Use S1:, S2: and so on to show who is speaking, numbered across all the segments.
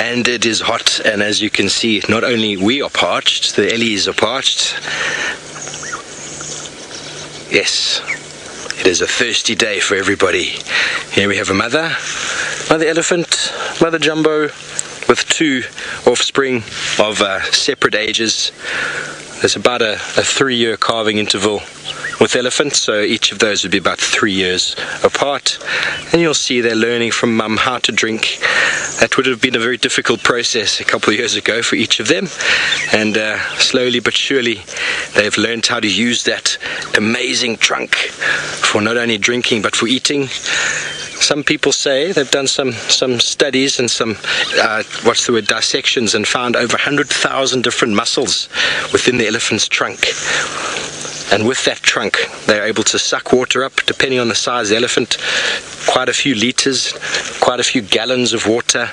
S1: and it is hot, and as you can see, not only we are parched, the ellies are parched. Yes, it is a thirsty day for everybody. Here we have a mother elephant, mother jumbo, with 2 offspring of separate ages. There's about a 3-year calving interval with elephants, so each of those would be about 3 years apart. And you'll see they're learning from mum how to drink. That would have been a very difficult process a couple of years ago for each of them, and slowly but surely they've learned how to use that amazing trunk for not only drinking but for eating. Some people say they've done some studies and some dissections, and found over 100,000 different muscles within the elephant's trunk. And with that trunk, they're able to suck water up, depending on the size of the elephant, quite a few liters, quite a few gallons of water.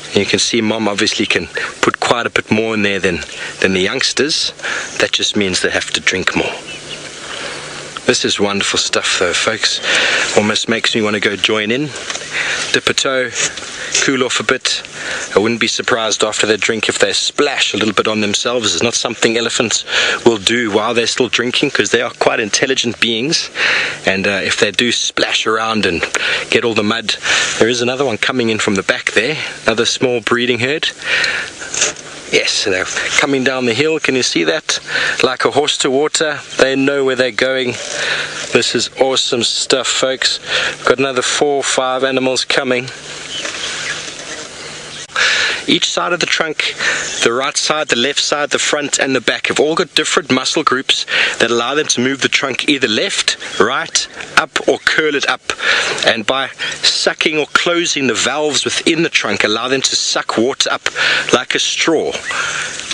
S1: And you can see mom obviously can put quite a bit more in there than the youngsters. That just means they have to drink more. This is wonderful stuff though, folks. Almost makes me want to go join in, dip a toe, cool off a bit. I wouldn't be surprised after they drink if they splash a little bit on themselves. It's not something elephants will do while they're still drinking, because they are quite intelligent beings, and if they do splash around and get all the mud. There is another one coming in from the back there, another small breeding herd. Yes, they're coming down the hill. Can you see that? Like a horse to water. They know where they're going. This is awesome stuff, folks. Got another 4 or 5 animals coming. Each side of the trunk, the right side, the left side, the front and the back, have all got different muscle groups that allow them to move the trunk either left, right, up or curl it up. And by sucking or closing the valves within the trunk, allow them to suck water up like a straw.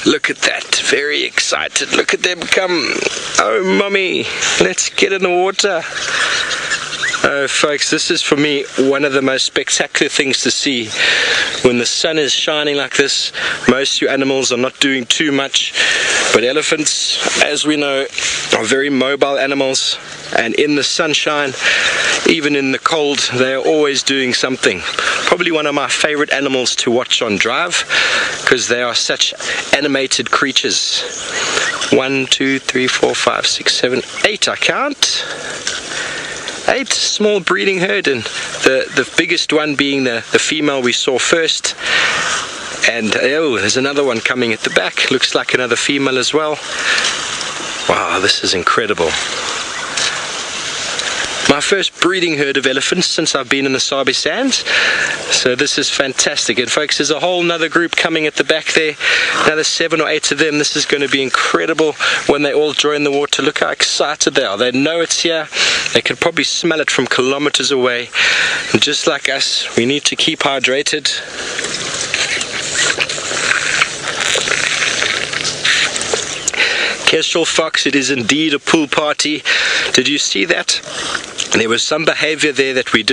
S1: Look at that, very excited. Look at them come. Oh, mommy, let's get in the water. Oh, folks, this is for me one of the most spectacular things to see. When the sun is shining like this, most of you animals are not doing too much, but elephants, as we know, are very mobile animals, and in the sunshine, even in the cold, they are always doing something. Probably one of my favorite animals to watch on drive, because they are such animated creatures. 1, 2, 3, 4, 5, 6, 7, 8 I count. 8 small breeding herd, and the biggest one being the female we saw first. And oh, there's another one coming at the back. Looks like another female as well. Wow, this is incredible. My first breeding herd of elephants since I've been in the Sabi Sands. So this is fantastic. And folks, there's a whole nother group coming at the back there. Another 7 or 8 of them. This is going to be incredible when they all join the water. Look how excited they are. They know it's here. They can probably smell it from kilometers away. And just like us, we need to keep hydrated. Kestrel fox, it is indeed a pool party. Did you see that? There was some behavior there that you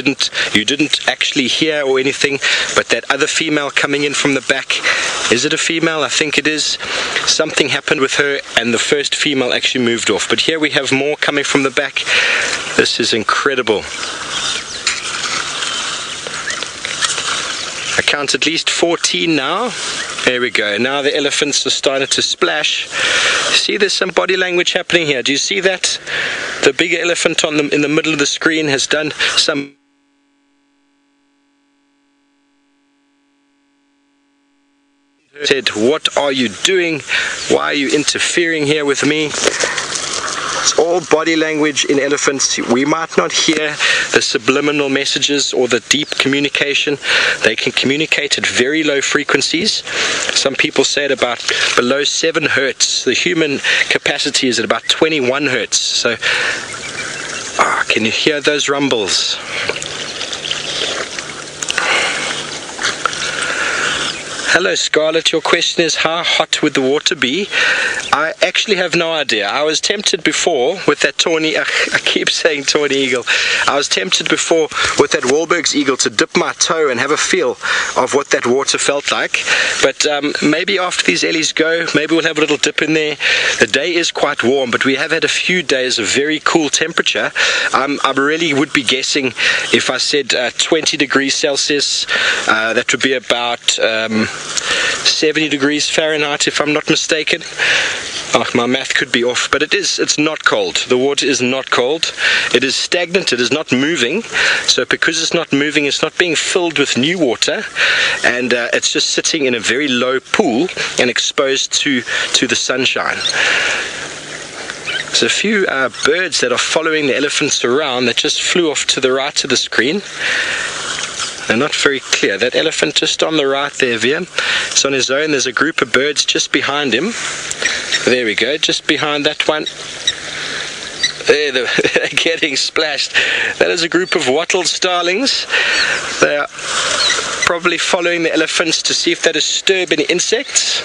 S1: didn't actually hear or anything, but that other female coming in from the back, is it a female? I think it is. Something happened with her and the first female actually moved off. But here we have more coming from the back. This is incredible. I count at least 14 now. There we go. Now the elephants are starting to splash. See, there's some body language happening here. Do you see that? The bigger elephant in the middle of the screen has done some... said, what are you doing? Why are you interfering here with me? It's all body language in elephants. We might not hear the subliminal messages or the deep communication. They can communicate at very low frequencies. Some people say at about below 7 hertz. The human capacity is at about 21 hertz. So, can you hear those rumbles? Hello Scarlett, your question is how hot would the water be? I actually have no idea. I was tempted before with that tawny, I keep saying tawny eagle, I was tempted before with that Wahlberg's eagle to dip my toe and have a feel of what that water felt like, but maybe after these ellies go, maybe we'll have a little dip in there. The day is quite warm, but we have had a few days of very cool temperature. I really would be guessing if I said 20 degrees Celsius, that would be about 70 degrees Fahrenheit if I'm not mistaken. Oh, my math could be off, but it's not cold. The water is not cold. It is stagnant, it is not moving. So because it's not moving, it's not being filled with new water, and it's just sitting in a very low pool and exposed to the sunshine. There's a few birds that are following the elephants around that just flew off to the right of the screen. They're not very clear. That elephant just on the right there, Via, it's on his own. There's a group of birds just behind him. There we go, just behind that one. There, they're getting splashed. That is a group of wattled starlings. They're probably following the elephants to see if they disturb any insects.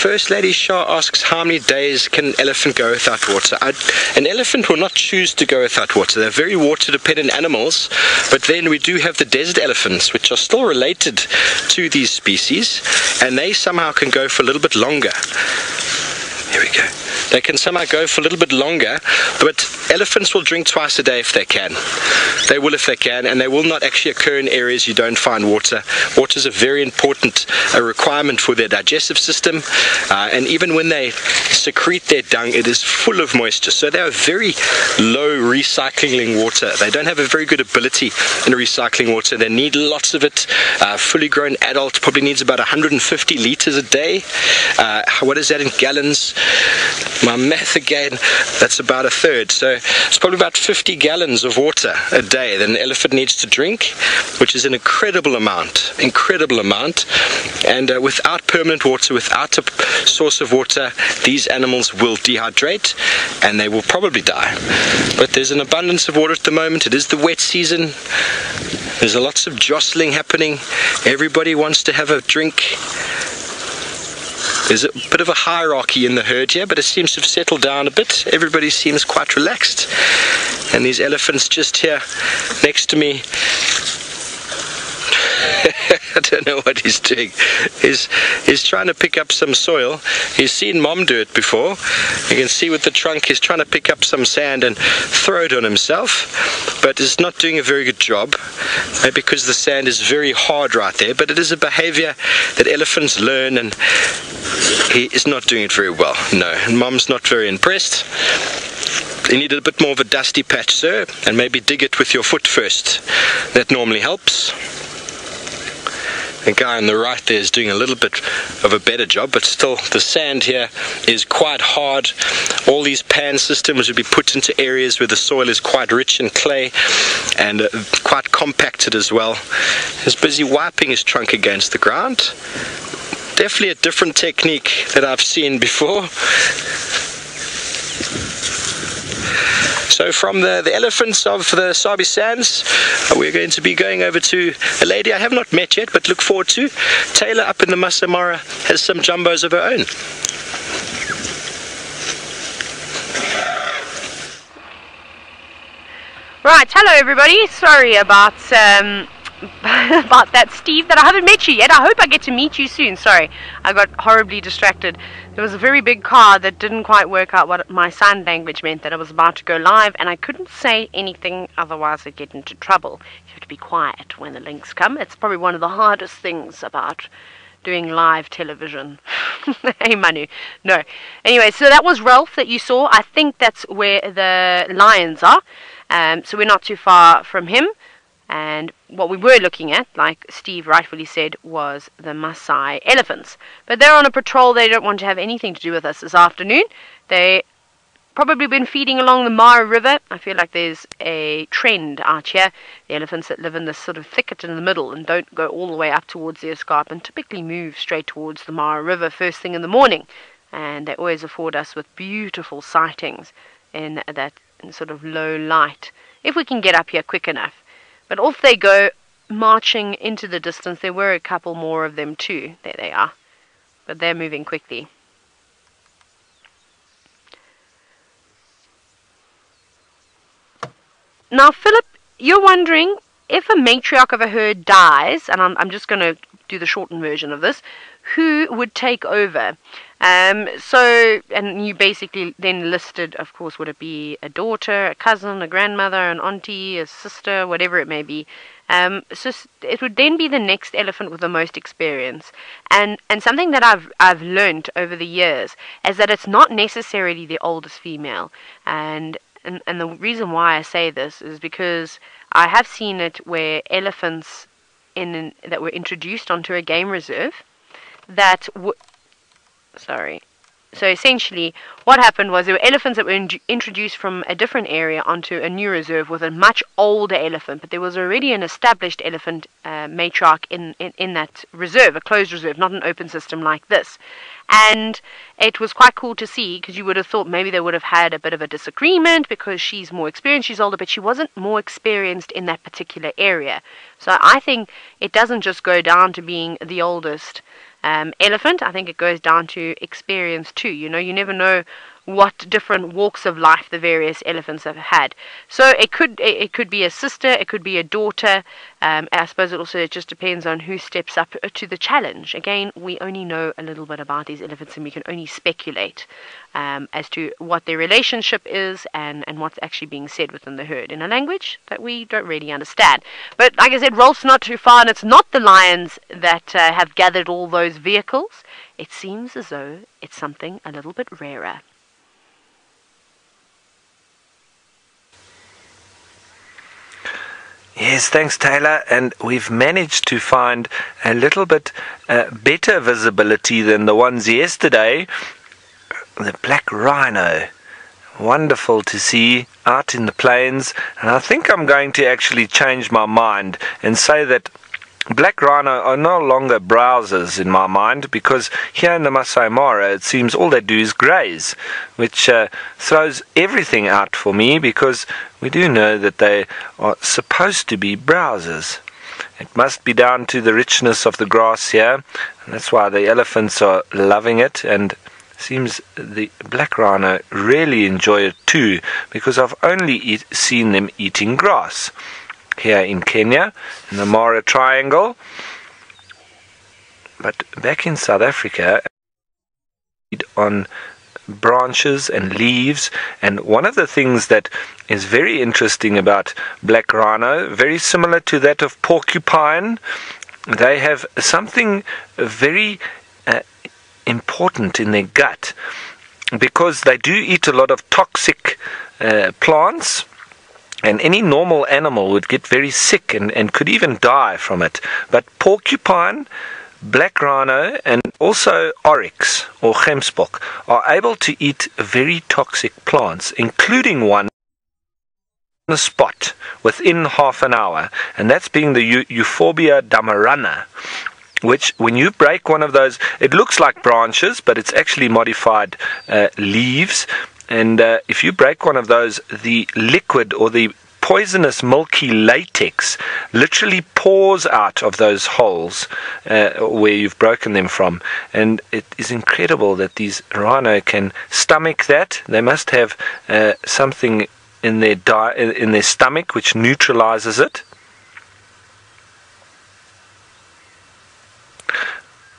S1: First Lady Shah asks how many days can an elephant go without water. An elephant will not choose to go without water. They're very water dependent animals, but then we do have the desert elephants, which are still related to these species, and they somehow can go for a little bit longer. Here we go. They can somehow go for a little bit longer, but elephants will drink twice a day if they can. They will if they can, and they will not actually occur in areas you don't find water. Water is a very important requirement for their digestive system, and even when they secrete their dung, it is full of moisture. So they are very low recycling water. They don't have a very good ability in recycling water. They need lots of it. Fully grown adult probably needs about 150 liters a day. What is that in gallons? My math again, that's about a third. So it's probably about 50 gallons of water a day that an elephant needs to drink, which is an incredible amount. And without permanent water, without a source of water, these animals will dehydrate and they will probably die. But there's an abundance of water at the moment. It is the wet season. There's lots of jostling happening. Everybody wants to have a drink. There's a bit of a hierarchy in the herd here, but it seems to have settled down a bit. Everybody seems quite relaxed. And these elephants just here next to me, I don't know what he's doing. He's trying to pick up some soil. He's seen Mom do it before. You can see with the trunk he's trying to pick up some sand and throw it on himself, but is not doing a very good job, maybe because the sand is very hard right there. But it is a behavior that elephants learn, and he is not doing it very well. No, and Mom's not very impressed. You need a bit more of a dusty patch, sir, and maybe dig it with your foot first. That normally helps. The guy on the right there is doing a little bit of a better job, but still the sand here is quite hard. All these pan systems would be put into areas where the soil is quite rich in clay and quite compacted as well. He's busy wiping his trunk against the ground. Definitely a different technique that I've seen before. So from the elephants of the Sabi Sands, we're going to be going over to a lady I have not met yet, but look forward to. Taylor up in the Masamara has some jumbos of her own.
S2: Right, hello everybody. Sorry about about that, Steve, that I haven't met you yet. I hope I get to meet you soon. Sorry, I got horribly distracted. There was a very big car that didn't quite work out what my sign language meant, that I was about to go live, and I couldn't say anything, otherwise I'd get into trouble. You have to be quiet when the links come. It's probably one of the hardest things about doing live television. Hey Manu. No. Anyway, so that was Ralph that you saw. I think that's where the lions are. So we're not too far from him. And what we were looking at, like Steve rightfully said, was the Maasai elephants. But they're on a patrol. They don't want to have anything to do with us this afternoon. They probably been feeding along the Mara River. I feel like there's a trend out here. The elephants that live in this sort of thicket in the middle and don't go all the way up towards the escarpment typically move straight towards the Mara River first thing in the morning. And they always afford us with beautiful sightings in that sort of low light, if we can get up here quick enough. But off they go, marching into the distance. There were a couple more of them too. There they are. But they're moving quickly. Now, Philip, you're wondering, if a matriarch of a herd dies, and I'm just going to do the shortened version of this, who would take over? And you basically then listed, of course, would it be a daughter, a cousin, a grandmother, an auntie, a sister, whatever it may be. So it would then be the next elephant with the most experience. And something that I've learned over the years is that it's not necessarily the oldest female. And the reason why I say this is because I have seen it where elephants that were introduced onto a game reserve So essentially, what happened was there were elephants that were introduced from a different area onto a new reserve with a much older elephant, but there was already an established elephant matriarch in that reserve, a closed reserve, not an open system like this. And it was quite cool to see, because you would have thought maybe they would have had a bit of a disagreement because she's more experienced, she's older, but she wasn't more experienced in that particular area. So I think it doesn't just go down to being the oldest elephant. I think it goes down to experience too. You never know what different walks of life the various elephants have had. So it could be a sister, it could be a daughter. I suppose it just depends on who steps up to the challenge. Again, we only know a little bit about these elephants, and we can only speculate as to what their relationship is and what's actually being said within the herd in a language that we don't really understand. But like I said, Rolf's not too far, and it's not the lions that have gathered all those vehicles. It seems as though it's something a little bit rarer.
S3: Yes, thanks, Taylor. And we've managed to find a little bit better visibility than the ones yesterday. The black rhino. Wonderful to see out in the plains. And I think I'm going to actually change my mind and say that black rhino are no longer browsers in my mind, because here in the Masai Mara it seems all they do is graze, which throws everything out for me, because we do know that they are supposed to be browsers. It must be down to the richness of the grass here, and that's why the elephants are loving it, and seems the black rhino really enjoy it too, because I've only seen them eating grass here in Kenya, in the Mara Triangle. But back in South Africa, on branches and leaves. And one of the things that is very interesting about black rhino, very similar to that of porcupine, they have something very important in their gut, because they do eat a lot of toxic plants. And any normal animal would get very sick and could even die from it. But porcupine, black rhino, and also oryx or gemsbok are able to eat very toxic plants, including one on the spot within half an hour. And that's being the Euphorbia damarana, which when you break one of those, it looks like branches, but it's actually modified leaves. And if you break one of those, the liquid or the poisonous milky latex literally pours out of those holes where you've broken them from. And it is incredible that these rhino can stomach that. They must have something in their stomach which neutralizes it.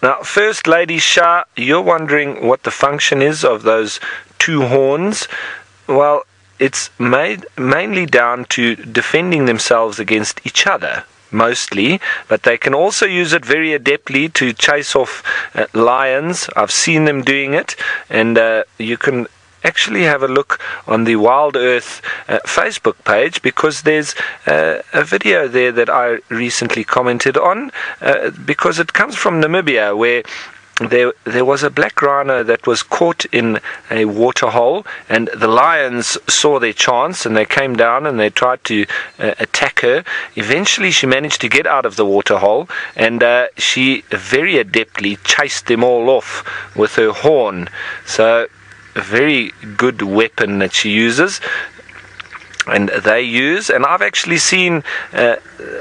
S3: Now, First Lady Shah, you're wondering what the function is of those two horns. Well, it's mainly down to defending themselves against each other, mostly, but they can also use it very adeptly to chase off lions. I've seen them doing it, and you can actually have a look on the Wild Earth Facebook page, because there's a video there that I recently commented on, because it comes from Namibia, where there was a black rhino that was caught in a waterhole, and the lions saw their chance and they came down and they tried to attack her. Eventually she managed to get out of the waterhole, and she very adeptly chased them all off with her horn. So a very good weapon that she uses. and they use, and I've actually seen a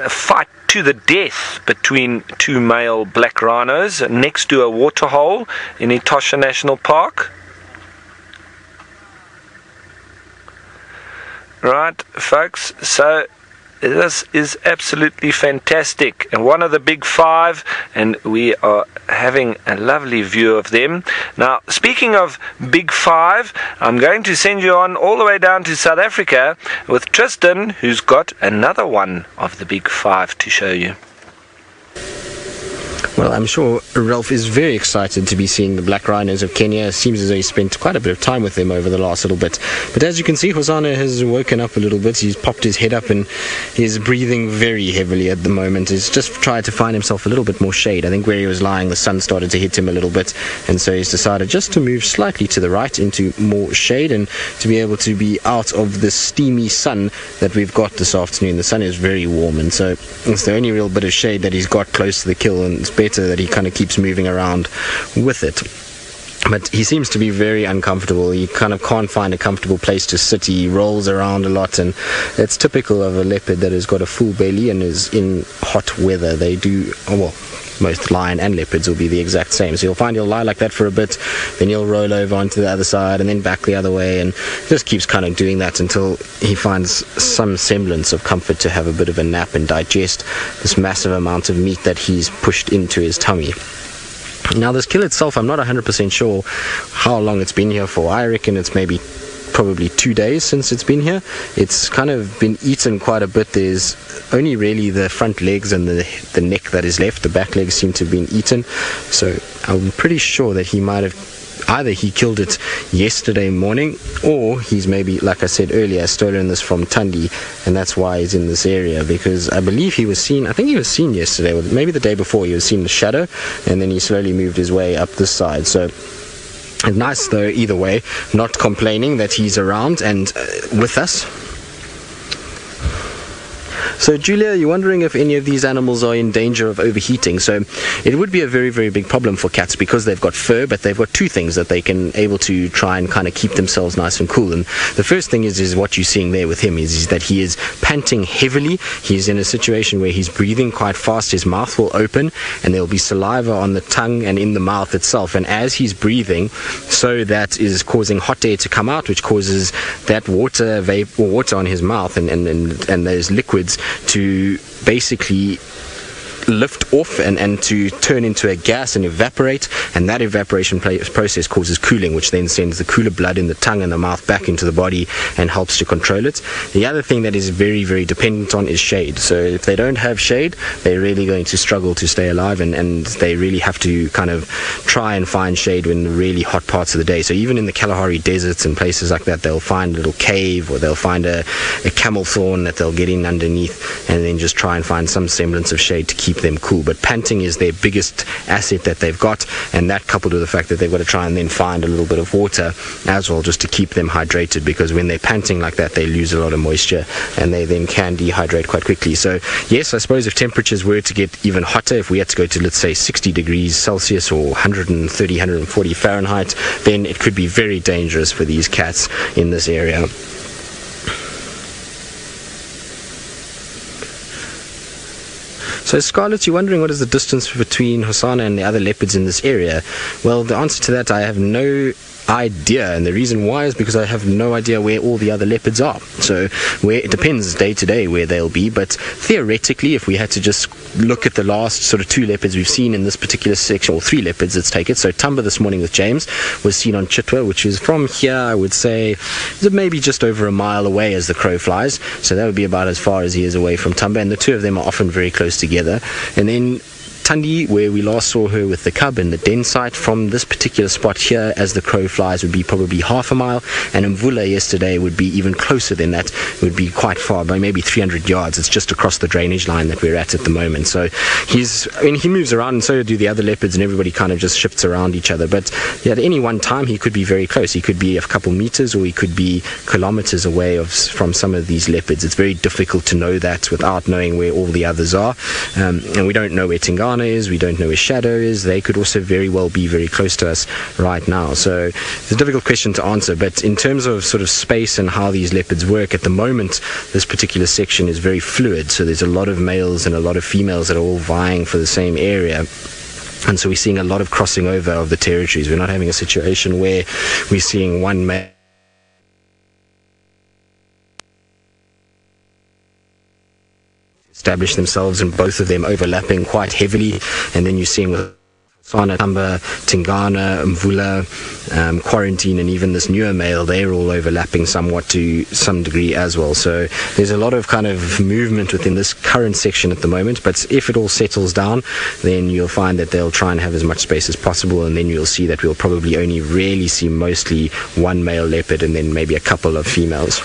S3: fight to the death between two male black rhinos next to a waterhole in Etosha National Park. Right, folks, so this is absolutely fantastic, and one of the big five, and we are having a lovely view of them. Now, speaking of big five, I'm going to send you on all the way down to South Africa with Tristan, who's got another one of the big five to show you.
S1: Well, I'm sure Ralph is very excited to be seeing the black rhinos of Kenya. It seems as though he spent quite a bit of time with them over the last little bit. But as you can see, Hosana has woken up a little bit. He's popped his head up and he's breathing very heavily at the moment. He's just tried to find himself a little bit more shade. I think where he was lying, the sun started to hit him a little bit, and so he's decided just to move slightly to the right into more shade and to be able to be out of the steamy sun that we've got this afternoon. The sun is very warm, and so it's the only real bit of shade that he's got close to the kill, and it's better that he kind of keeps moving around with it. But he seems to be very uncomfortable. He kind of can't find a comfortable place to sit. He rolls around a lot, and it's typical of a leopard that has got a full belly and is in hot weather. They do, well, most lion and leopards will be the exact same. So you'll find he'll lie like that for a bit, then he'll roll over onto the other side and then back the other way, and just keeps kind of doing that until he finds some semblance of comfort to have a bit of a nap and digest this massive amount of meat that he's pushed into his tummy. Now, this kill itself, I'm not 100% sure how long it's been here for. I reckon it's probably 2 days since it's been here. It's kind of been eaten quite a bit. There's only really the front legs and the neck that is left. The back legs seem to have been eaten. So I'm pretty sure that he might have either he killed it yesterday morning, or he's maybe, like I said earlier, stolen this from Tundi, and that's why he's in this area, because I believe he was seen, I think he was seen yesterday, or maybe the day before, he was seen in the shadow, and then he slowly moved his way up this side. So nice though, either way, not complaining that he's around and with us. So Julia, you're wondering if any of these animals are in danger of overheating. So it would be a very, very big problem for cats because they've got fur, but they've got two things that they can able to try and kind of keep themselves nice and cool. And the first thing is what you're seeing there with him is that he is panting heavily. He's in a situation where he's breathing quite fast. His mouth will open and there'll be saliva on the tongue and in the mouth itself. And as he's breathing, so that is causing hot air to come out, which causes that water on his mouth and those liquids to basically lift off and to turn into a gas and evaporate, and that evaporation process causes cooling, which then sends the cooler blood in the tongue and the mouth back into the body and helps to control it. The other thing that is very, very dependent on is shade. So if they don't have shade, they're really going to struggle to stay alive, and they really have to kind of try and find shade in the really hot parts of the day. So even in the Kalahari deserts and places like that, they'll find a little cave, or they'll find a camel thorn that they'll get in underneath and then just try and find some semblance of shade to keep them cool. But panting is their biggest asset that they've got, and that coupled with the fact that they've got to try and then find a little bit of water as well, just to keep them hydrated, because when they're panting like that, they lose a lot of moisture and they then can dehydrate quite quickly. So yes, I suppose if temperatures were to get even hotter, if we had to go to, let's say, 60 degrees Celsius or 130, 140 Fahrenheit, then it could be very dangerous for these cats in this area. So Scarlett, you're wondering what is the distance between Hosana and the other leopards in this area? Well, the answer to that, I have no idea, and the reason why is because I have no idea where all the other leopards are. So it depends day to day where they'll be, but theoretically, if we had to just look at the last sort of 2 leopards we've seen in this particular section, or 3 leopards, let's take it. So Tumba this morning with James was seen on Chitwa, which is from here, I would say maybe just over a mile away as the crow flies. So that would be about as far as he is away from Tumba, and the two of them are often very close together. And then Tundi, where we last saw her with the cub in the den site, from this particular spot here as the crow flies would be probably half a mile, and Mvula yesterday would be even closer than that. It would be quite far, by maybe 300 yards. It's just across the drainage line that we're at the moment. So he moves around, and so do the other leopards, and everybody kind of just shifts around each other. But yeah, at any one time he could be very close. He could be a couple meters, or he could be kilometers away from some of these leopards. It's very difficult to know that without knowing where all the others are, and we don't know where Tingana Hosana is, we don't know where Shadow is. They could also very well be very close to us right now. So it's a difficult question to answer, but in terms of sort of space and how these leopards work, at the moment this particular section is very fluid, so there's a lot of males and a lot of females that are all vying for the same area. And so we're seeing a lot of crossing over of the territories. We're not having a situation where we're seeing one male establish themselves and both of them overlapping quite heavily, and then you're seeing with Hosana, Tamba, Tingana, Mvula, Quarantine, and even this newer male, they're all overlapping somewhat to some degree as well. So there's a lot of kind of movement within this current section at the moment, but if it all settles down, then you'll find that they'll try and have as much space as possible, and then you'll see that we'll probably only really see mostly one male leopard and then maybe a couple of females.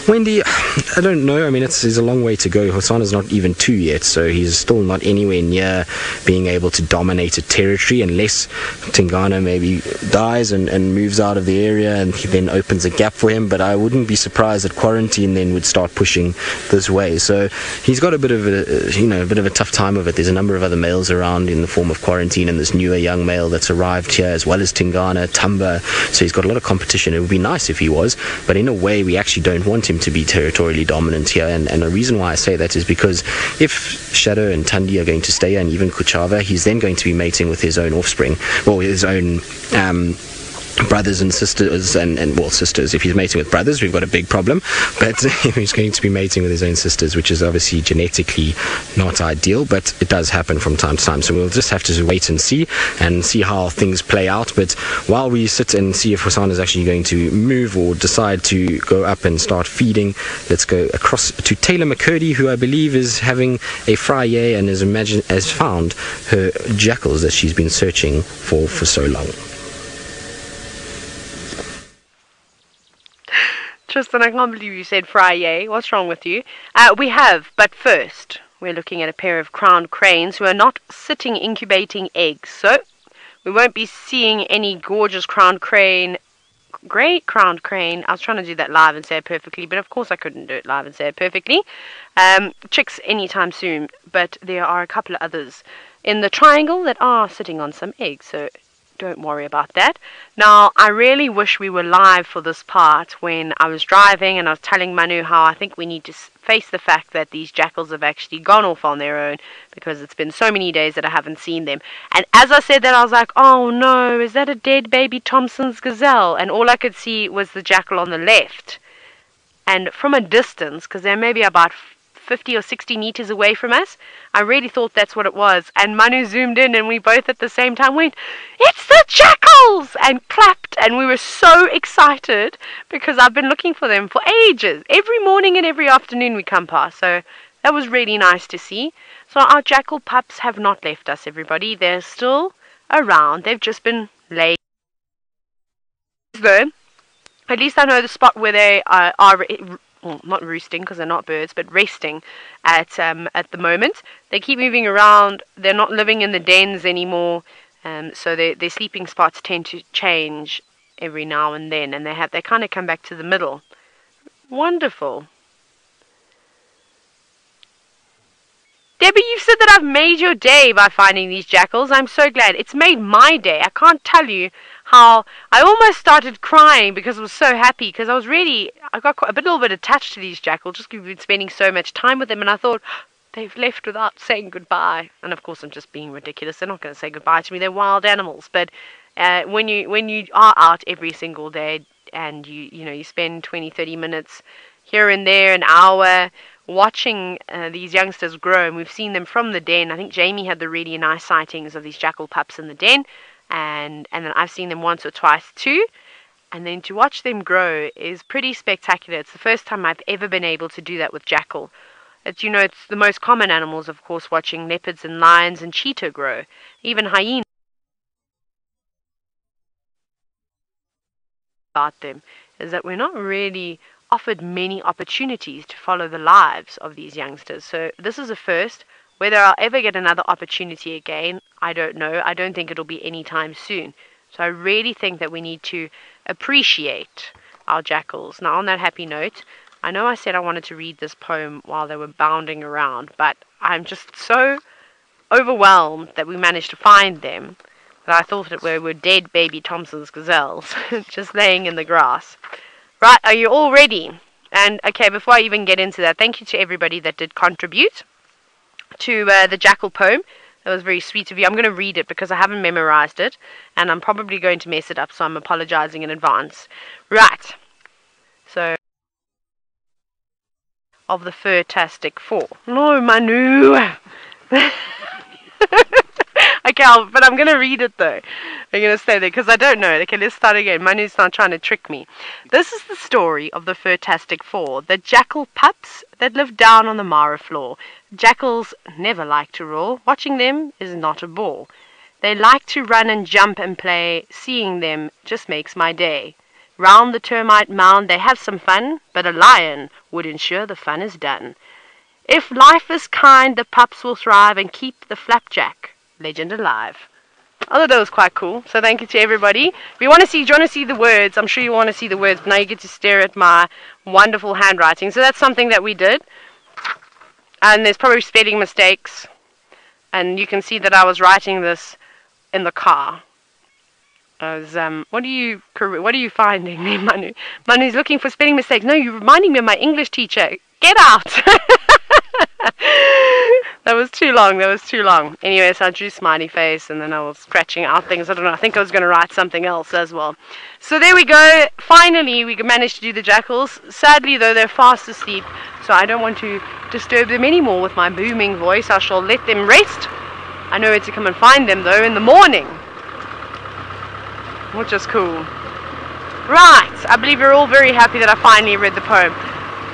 S1: Wendy, I don't know. I mean, there's a long way to go. Hosana's not even 2 yet, so he's still not anywhere near being able to dominate a territory unless Tingana maybe dies and moves out of the area, and he then opens a gap for him. But I wouldn't be surprised that Quarantine then would start pushing this way. So he's got a bit of a tough time of it. There's a number of other males around in the form of Quarantine and this newer young male that's arrived here, as well as Tingana, Tamba. So he's got a lot of competition. It would be nice if he was, but in a way we actually don't want him to be territorially dominant here, and the reason why I say that is because if Shadow and Tundi are going to stay, and even Kuchava, he's then going to be mating with his own offspring, or his own brothers and sisters, and well, sisters. If he's mating with brothers, we've got a big problem, but he's going to be mating with his own sisters, which is obviously genetically not ideal, but it does happen from time to time. So we'll just have to wait and see how things play out. But while we sit and see if Hosana is actually going to move or decide to go up and start feeding, let's go across to Taylor McCurdy, who I believe is having a frye and has found her jackals that she's been searching for so long.
S2: Tristan, I can't believe you said frye. What's wrong with you? We have, but first, we're looking at a pair of crowned cranes who are not sitting incubating eggs. So, we won't be seeing any gorgeous crowned crane, great crowned crane. I was trying to do that live and say it perfectly, but of course I couldn't do it live and say it perfectly. Chicks anytime soon, but there are a couple of others in the triangle that are sitting on some eggs, so don't worry about that. Now, I really wish we were live for this part when I was driving and I was telling Manu how I think we need to face the fact that these jackals have actually gone off on their own, because it's been so many days that I haven't seen them. And as I said that, I was like, oh no, is that a dead baby Thompson's gazelle? And all I could see was the jackal on the left. And from a distance, because they're maybe about 50 or 60 meters away from us, I really thought that's what it was. And Manu zoomed in and we both at the same time went, "It's the jackals!" and clapped, and we were so excited because I've been looking for them for ages. Every morning and every afternoon we come past, so that was really nice to see. So our jackal pups have not left us, everybody. They're still around. They've just been laid there. At least I know the spot where they are well, not roosting because they're not birds, but resting at the moment. They keep moving around. They're not living in the dens anymore, so their sleeping spots tend to change every now and then, and they kind of come back to the middle. Wonderful. Debbie, you've said that I've made your day by finding these jackals. I'm so glad. It's made my day. I can't tell you how I almost started crying because I was so happy, because I got a little bit attached to these jackals just because we've been spending so much time with them, and I thought, they've left without saying goodbye. And of course I'm just being ridiculous. They're not going to say goodbye to me. They're wild animals. But when you are out every single day and you spend 20-30 minutes here and there, an hour, watching these youngsters grow, and we've seen them from the den. I think Jamie had the really nice sightings of these jackal pups in the den, and then I've seen them once or twice too, and then to watch them grow is pretty spectacular. It's the first time I've ever been able to do that with jackal. It's the most common animals, of course, watching leopards and lions and cheetah grow, even hyenas. About them is that we're not really offered many opportunities to follow the lives of these youngsters. So this is a first. Whether I'll ever get another opportunity again, I don't know. I don't think it'll be anytime soon. So I really think that we need to appreciate our jackals. Now, on that happy note, I know I said I wanted to read this poem while they were bounding around, but I'm just so overwhelmed that we managed to find them that I thought that we were dead baby Thompson's gazelles just laying in the grass. Right, are you all ready? And okay, before I even get into that, thank you to everybody that did contribute to the Jackal poem. That was very sweet of you. I'm going to read it because I haven't memorized it, and I'm probably going to mess it up, so I'm apologizing in advance. Right. So, of the Fantastic Four. No, Manu. Okay, but I'm going to read it though. I'm going to stay there because I don't know. Okay, let's start again. Manu's not trying to trick me. This is the story of the Fantastic Four, the jackal pups that live down on the Mara floor. Jackals never like to roar. Watching them is not a bore. They like to run and jump and play. Seeing them just makes my day. Round the termite mound they have some fun, but a lion would ensure the fun is done. If life is kind, the pups will thrive and keep the flapjack legend alive. I thought that was quite cool, so thank you to everybody. If you want to see, do you want to see the words? I'm sure you want to see the words, but now you get to stare at my wonderful handwriting. So that's something that we did. And there's probably spelling mistakes. And you can see that I was writing this in the car. I was, what are you finding there, Manu? Manu's looking for spelling mistakes. No, you're reminding me of my English teacher. Get out! That was too long. Anyway, so I drew smiley face and then I was scratching out things. I don't know. I think I was going to write something else as well. So there we go. Finally, we managed to do the jackals. Sadly, though, they're fast asleep. So I don't want to disturb them anymore with my booming voice. I shall let them rest. I know where to come and find them, though, in the morning. Which is cool. Right. I believe you're all very happy that I finally read the poem.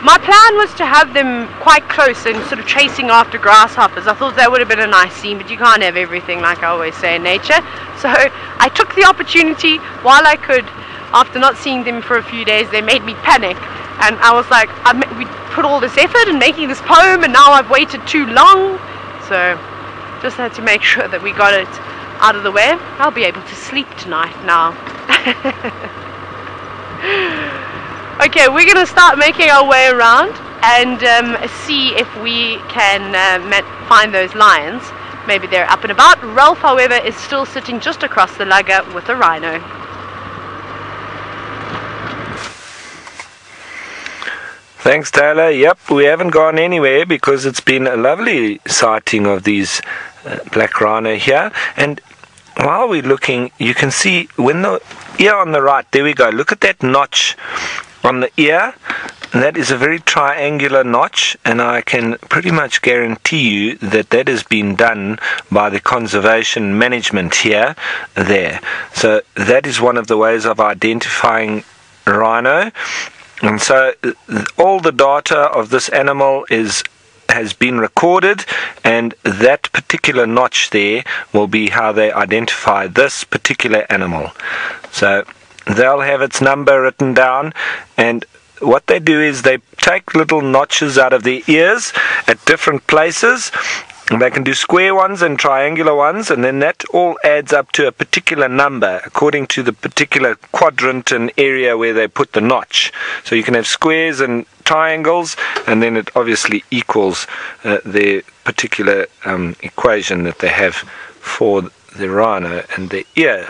S2: My plan was to have them quite close and sort of chasing after grasshoppers. I thought that would have been a nice scene, but you can't have everything, like I always say in nature. So I took the opportunity while I could. After not seeing them for a few days, they made me panic. And I was like, we put all this effort in making this poem, and now I've waited too long. So just had to make sure that we got it out of the way. I'll be able to sleep tonight now. Okay, we're going to start making our way around and see if we can find those lions. Maybe they're up and about. Ralph, however, is still sitting just across the lugger with a rhino.
S3: Thanks, Taylor. Yep, we haven't gone anywhere because it's been a lovely sighting of these black rhino here. And while we're looking, you can see when the ear on the right, there we go. Look at that notch on the ear. That is a very triangular notch, and I can pretty much guarantee you that that has been done by the conservation management here, there. So that is one of the ways of identifying rhino. And so all the data of this animal has been recorded, and that particular notch there will be how they identify this particular animal. So they'll have its number written down, and what they do is they take little notches out of their ears at different places. They can do square ones and triangular ones, and then that all adds up to a particular number according to the particular quadrant and area where they put the notch. So you can have squares and triangles, and then it obviously equals their particular equation that they have for the rhino and the ear.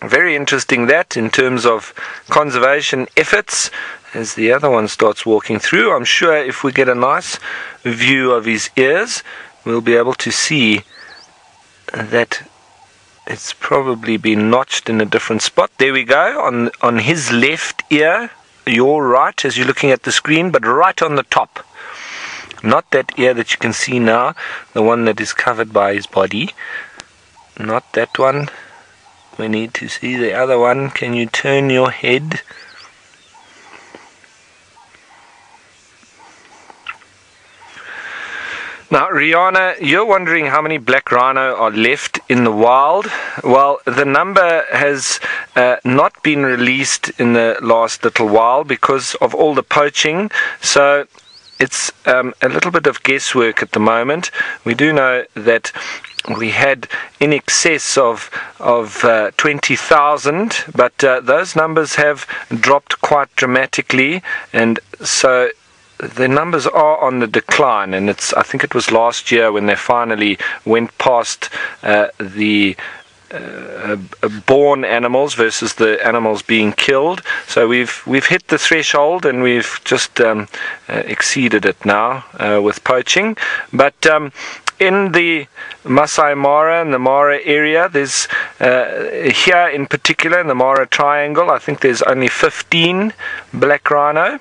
S3: Very interesting that in terms of conservation efforts. As the other one starts walking through, I'm sure if we get a nice view of his ears, we'll be able to see that it's probably been notched in a different spot. There we go, on his left ear, your right as you're looking at the screen, but right on the top. Not that ear that you can see now, the one that is covered by his body. Not that one. We need to see the other one. Can you turn your head? Now, Rihanna, you're wondering how many black rhino are left in the wild. Well, the number has not been released in the last little while because of all the poaching. So it's a little bit of guesswork at the moment. We do know that we had in excess of 20,000, but those numbers have dropped quite dramatically, and so their numbers are on the decline, and I think it was last year when they finally went past the born animals versus the animals being killed. So we've hit the threshold, and we've just exceeded it now with poaching. But in the Masai Mara and the Mara area, there's here in particular in the Mara Triangle, I think there's only 15 black rhino.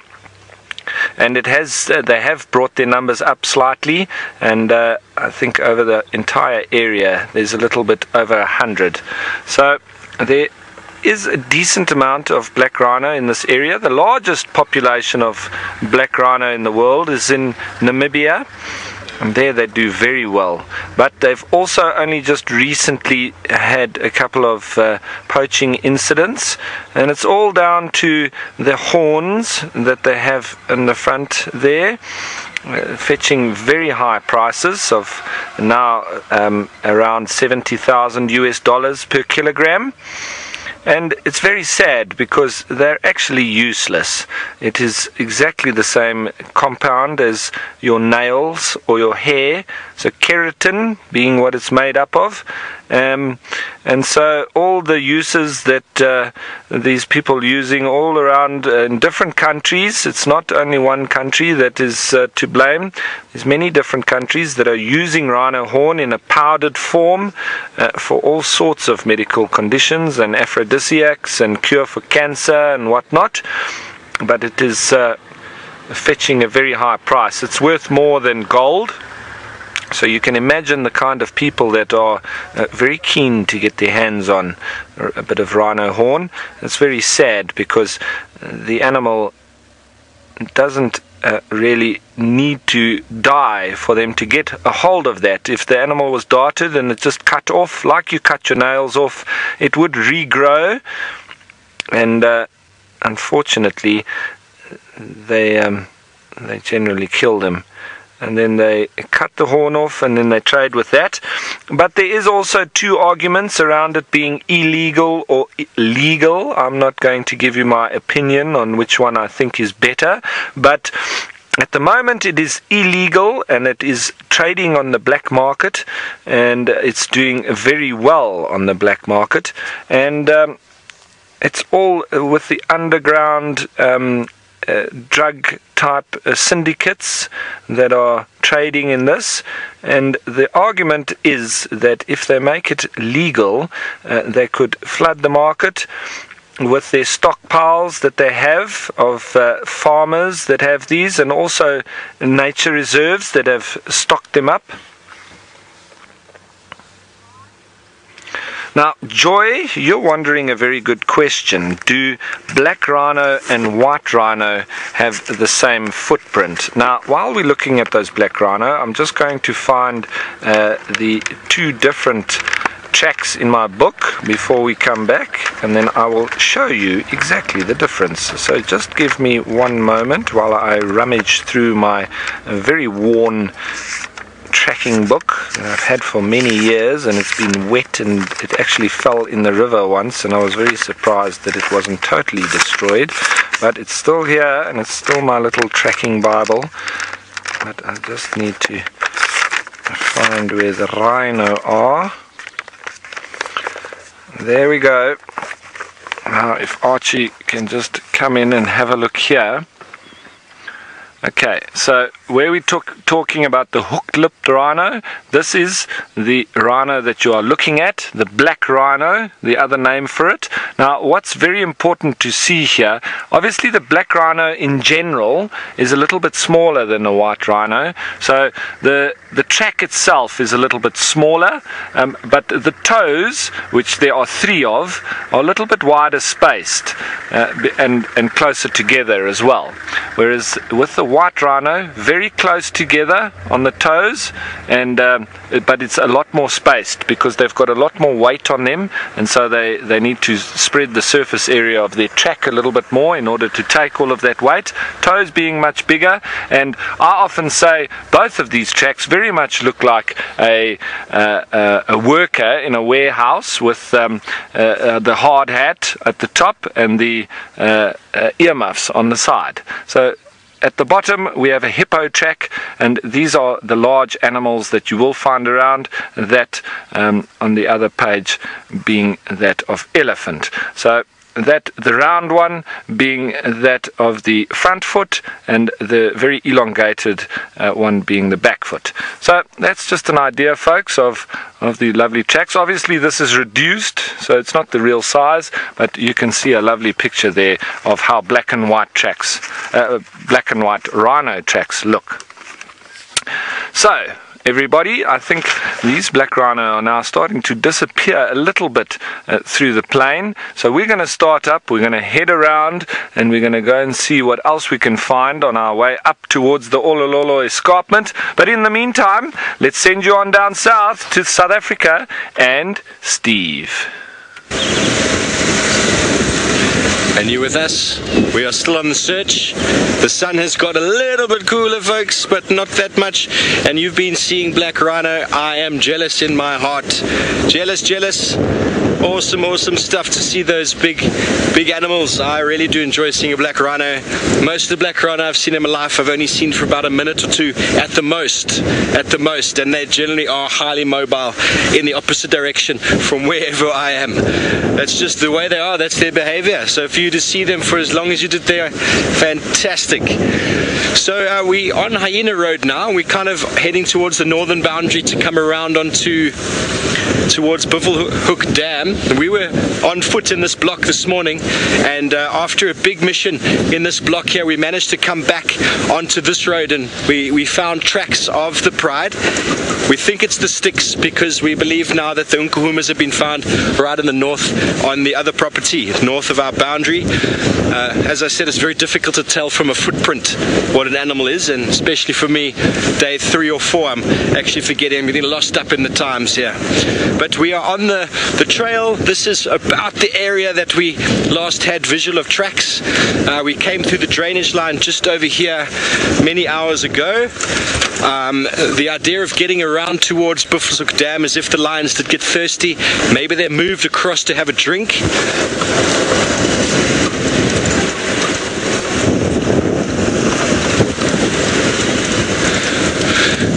S3: And they have brought their numbers up slightly, and I think over the entire area there's a little bit over 100. So there is a decent amount of black rhino in this area. The largest population of black rhino in the world is in Namibia, and there they do very well. But they've also only just recently had a couple of poaching incidents, and it's all down to the horns that they have in the front there, fetching very high prices of now around $70,000 per kilogram. And it's very sad because they're actually useless. It is exactly the same compound as your nails or your hair, so keratin being what it's made up of. And so all the uses that these people using all around in different countries, it's not only one country that is to blame. There's many different countries that are using rhino horn in a powdered form for all sorts of medical conditions and aphrodisiacs and cure for cancer and whatnot. But it is fetching a very high price. It's worth more than gold. So you can imagine the kind of people that are very keen to get their hands on a bit of rhino horn. It's very sad because the animal doesn't really need to die for them to get a hold of that. If the animal was darted and it just cut off, like you cut your nails off, it would regrow. And unfortunately, they generally kill them. And then they cut the horn off, and then they trade with that. But there is also two arguments around it being illegal or legal. I'm not going to give you my opinion on which one I think is better. But at the moment it is illegal, and it is trading on the black market, and it's doing very well on the black market. And it's all with the underground drug type syndicates that are trading in this. And the argument is that if they make it legal, they could flood the market with their stockpiles that they have of farmers that have these, and also nature reserves that have stocked them up. Now, Joy, you're wondering a very good question. Do black rhino and white rhino have the same footprint? Now, while we're looking at those black rhino, I'm just going to find the two different tracks in my book before we come back, and then I will show you exactly the difference. So just give me one moment while I rummage through my very worn tracking book that I've had for many years, and it's been wet, and it actually fell in the river once, and I was very surprised that it wasn't totally destroyed. But it's still here, and it's still my little tracking Bible. But I just need to find where the rhino are. There we go. Now if Archie can just come in and have a look here. Okay, so where we're talking about the hook-lipped rhino, this is the rhino that you are looking at, the black rhino, the other name for it. Now, what's very important to see here, obviously the black rhino in general is a little bit smaller than the white rhino, so the track itself is a little bit smaller, but the toes, which there are 3 of, are a little bit wider spaced and closer together as well. Whereas with the white rhino, very close together on the toes, and but it's a lot more spaced because they've got a lot more weight on them, and so they need to spread the surface area of their track a little bit more in order to take all of that weight. Toes being much bigger, and I often say both of these tracks very much look like a worker in a warehouse with the hard hat at the top and the earmuffs on the side. So at the bottom we have a hippo track, and these are the large animals that you will find around, that on the other page being that of elephant. So that the round one being that of the front foot, and the very elongated one being the back foot. So that's just an idea, folks, of the lovely tracks. Obviously this is reduced, so it's not the real size, but you can see a lovely picture there of how black and white tracks, black and white rhino tracks look. So everybody, I think these black rhino are now starting to disappear a little bit through the plain. So we're going to start up, we're going to head around, and we're going to go and see what else we can find on our way up towards the Olololo escarpment. But in the meantime, let's send you on down south to South Africa and Steve.
S1: And you with us? We are still on the search. The sun has got a little bit cooler, folks, but not that much. And you've been seeing black rhino. I am jealous in my heart. Jealous, jealous. Awesome, awesome stuff to see those big animals. I really do enjoy seeing a black rhino. Most of the black rhino I've seen in my life, I've only seen for about a minute or two at the most. And they generally are highly mobile in the opposite direction from wherever I am. That's just the way they are. That's their behavior. So for you to see them for as long as you did there, fantastic. So we on Hyena Road now. We're kind of heading towards the northern boundary to come around towards Bufflehoek Dam. We were on foot in this block this morning, and after a big mission in this block here, we managed to come back onto this road, and we found tracks of the pride. We think it's the sticks because we believe now that the unkuhumas have been found right in the north on the other property, north of our boundary. As I said, it's very difficult to tell from a footprint what an animal is, and especially for me, day 3 or 4, I'm actually forgetting. I'm getting lost up in the times here. But we are on the trail. This is about the area that we last had visual of tracks. We came through the drainage line just over here many hours ago. The idea of getting around towards Bufflehoek Dam is if the lions did get thirsty, maybe they moved across to have a drink.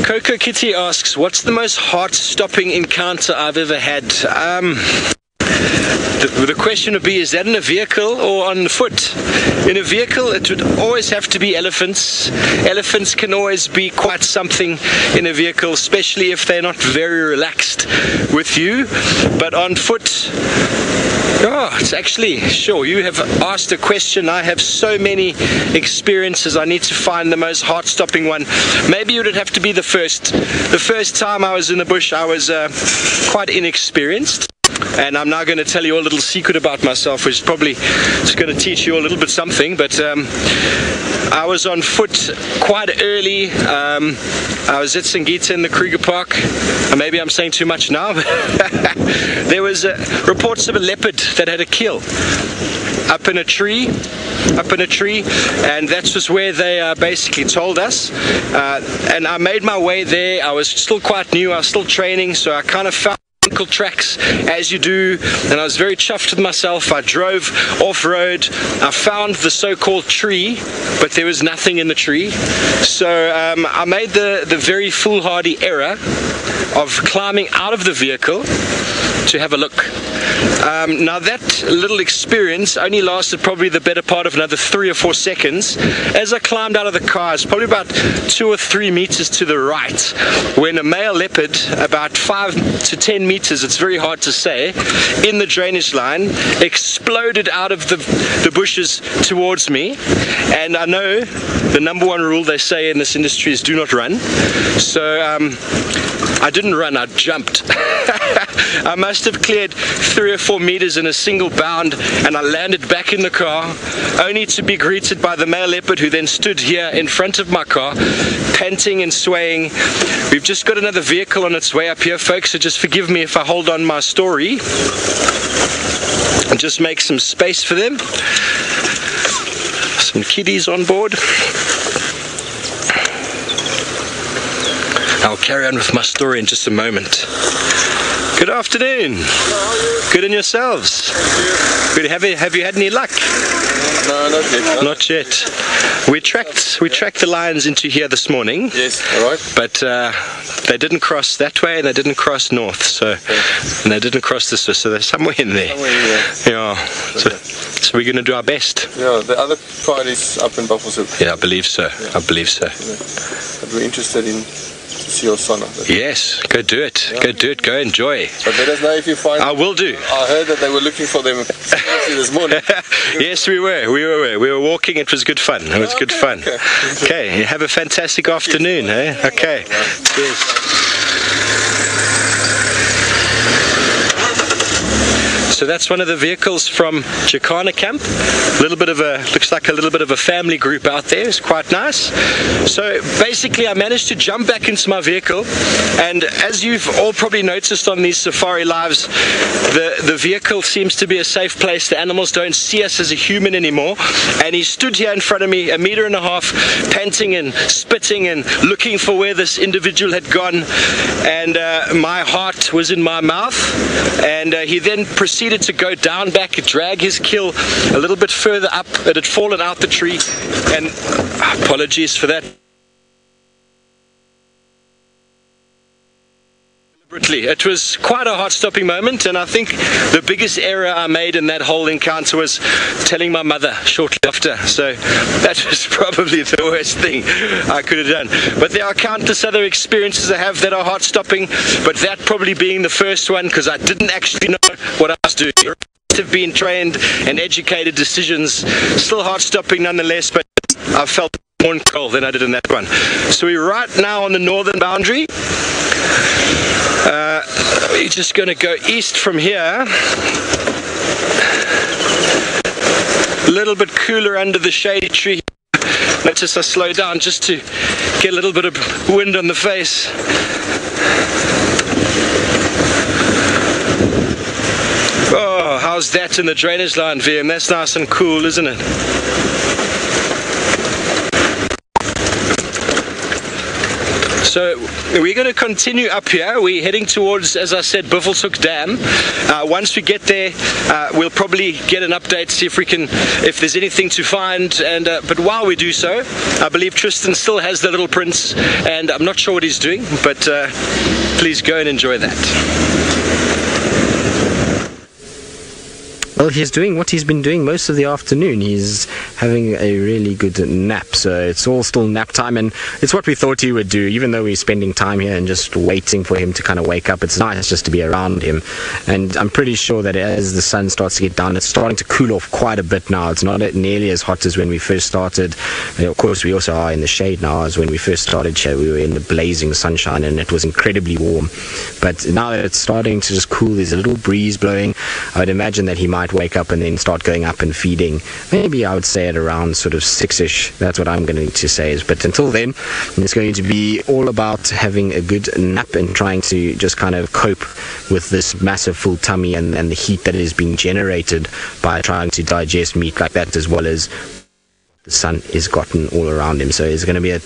S1: Coco Kitty asks, what's the most heart-stopping encounter I've ever had? The question would be, is that in a vehicle or on foot? In a vehicle, it would always have to be elephants. Elephants can always be quite something in a vehicle, especially if they're not very relaxed with you. But on foot, oh, it's actually, sure, you have asked a question. I have so many experiences. I need to find the most heart-stopping one. Maybe it would have to be the first. The first time I was in the bush, I was quite inexperienced. And I'm now going to tell you a little secret about myself, which is probably just going to teach you a little bit something. But I was on foot quite early. I was at Singita in the Kruger Park. Maybe I'm saying too much now. There was reports of a leopard that had a kill up in a tree, and that was where they basically told us. And I made my way there. I was still quite new. I was still training, so I kind of found tracks as you do, and I was very chuffed with myself. I drove off-road. I found the so-called tree, but there was nothing in the tree. So I made the very foolhardy error of climbing out of the vehicle to have a look. Now that little experience only lasted probably the better part of another 3 or 4 seconds. As I climbed out of the car, it's probably about 2 or 3 meters to the right, when a male leopard, about 5 to 10 meters, it's very hard to say, in the drainage line, exploded out of the bushes towards me. And I know the number one rule they say in this industry is do not run. So I didn't run, I jumped. I must have cleared 3 or 4 meters in a single bound, and I landed back in the car, only to be greeted by the male leopard, who then stood here in front of my car, panting and swaying. We've just got another vehicle on its way up here, folks, so just forgive me if I hold on my story and just make some space for them. Some kiddies on board. I'll carry on with my story in just a moment. Good afternoon.
S4: How are you?
S1: Good, and yourselves?
S4: Thank you.
S1: Good. Have you had any luck?
S4: No, not yet.
S1: Not yet. We tracked the lions into here this morning.
S4: Yes, alright.
S1: But they didn't cross that way and they didn't cross north, and they didn't cross this way, so they're somewhere in there. Yeah. So we're going to do our best.
S4: Yeah, the other part is up in Buffelshoek.
S1: Yeah, I believe so. I believe so.
S4: But we're interested in to see Hosana.
S1: Yes, go do it. Yeah. Go do it. Go enjoy.
S4: But let us know if you find.
S1: I will do.
S4: I heard that they were looking for them this morning.
S1: Yes, we were. We were walking. It was good fun. It was good fun. Okay. Have a fantastic afternoon. Eh? Okay. Cheers. So that's one of the vehicles from Jackal camp. Looks like a little bit of a family group out there. It's quite nice. So basically I managed to jump back into my vehicle, and as you've all probably noticed on these safari lives, the vehicle seems to be a safe place. The animals don't see us as a human anymore, and he stood here in front of me 1.5 meters, panting and spitting and looking for where this individual had gone, and my heart was in my mouth, and he then proceeded to go down back, drag his kill a little bit further up. It had fallen out the tree, and apologies for that. It was quite a heart-stopping moment, and I think the biggest error I made in that whole encounter was telling my mother shortly after. So that was probably the worst thing I could have done. But there are countless other experiences I have that are heart-stopping, but that probably being the first one, because I didn't actually know what I was doing. Have been trained and educated decisions, still heart-stopping nonetheless, but I felt more cold than I did in that one. So we're right now on the northern boundary. We're just going to go east from here. A little bit cooler under the shady tree. Notice I slow down just to get a little bit of wind on the face. Oh, how's that in the drainage line, VM? That's nice and cool, isn't it? So we're going to continue up here. We're heading towards, as I said, Buffelshoek Dam. Once we get there, we'll probably get an update, see if there's anything to find. And but while we do so, I believe Tristan still has the little prince, and I'm not sure what he's doing, but please go and enjoy that.
S5: Well, he's doing what he's been doing most of the afternoon. He's having a really good nap, so it's all still nap time, and it's what we thought he would do. Even though we're spending time here and just waiting for him to kind of wake up, it's nice just to be around him. And I'm pretty sure that as the sun starts to get down, it's starting to cool off quite a bit now. It's not nearly as hot as when we first started. And of course, we also are in the shade now. As when we first started here, we were in the blazing sunshine, and it was incredibly warm. But now that it's starting to just cool, there's a little breeze blowing. I would imagine that he might wake up and then start going up and feeding. Maybe I would say at around sort of 6ish. That's what I'm going to say. But until then, it's going to be all about having a good nap and trying to just kind of cope with this massive full tummy and the heat that is being generated by trying to digest meat like that, as well as the sun is gotten all around him. So it's going to be a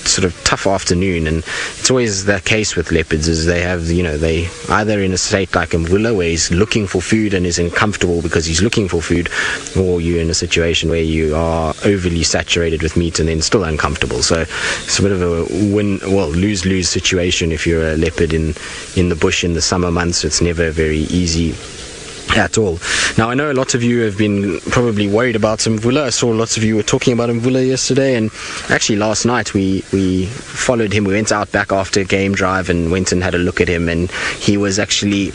S5: sort of tough afternoon, and it's always the case with leopards, is they have, they either in a state like Mvula where he's looking for food and is uncomfortable because he's looking for food, or you're in a situation where you are overly saturated with meat and then still uncomfortable. So it's a bit of a lose-lose situation if you're a leopard in the bush in the summer months. It's never very easy at all. Now, I know a lot of you have been probably worried about Mvula. I saw lots of you were talking about Mvula yesterday, and actually last night we followed him. We went out back after a game drive and went and had a look at him, and he was actually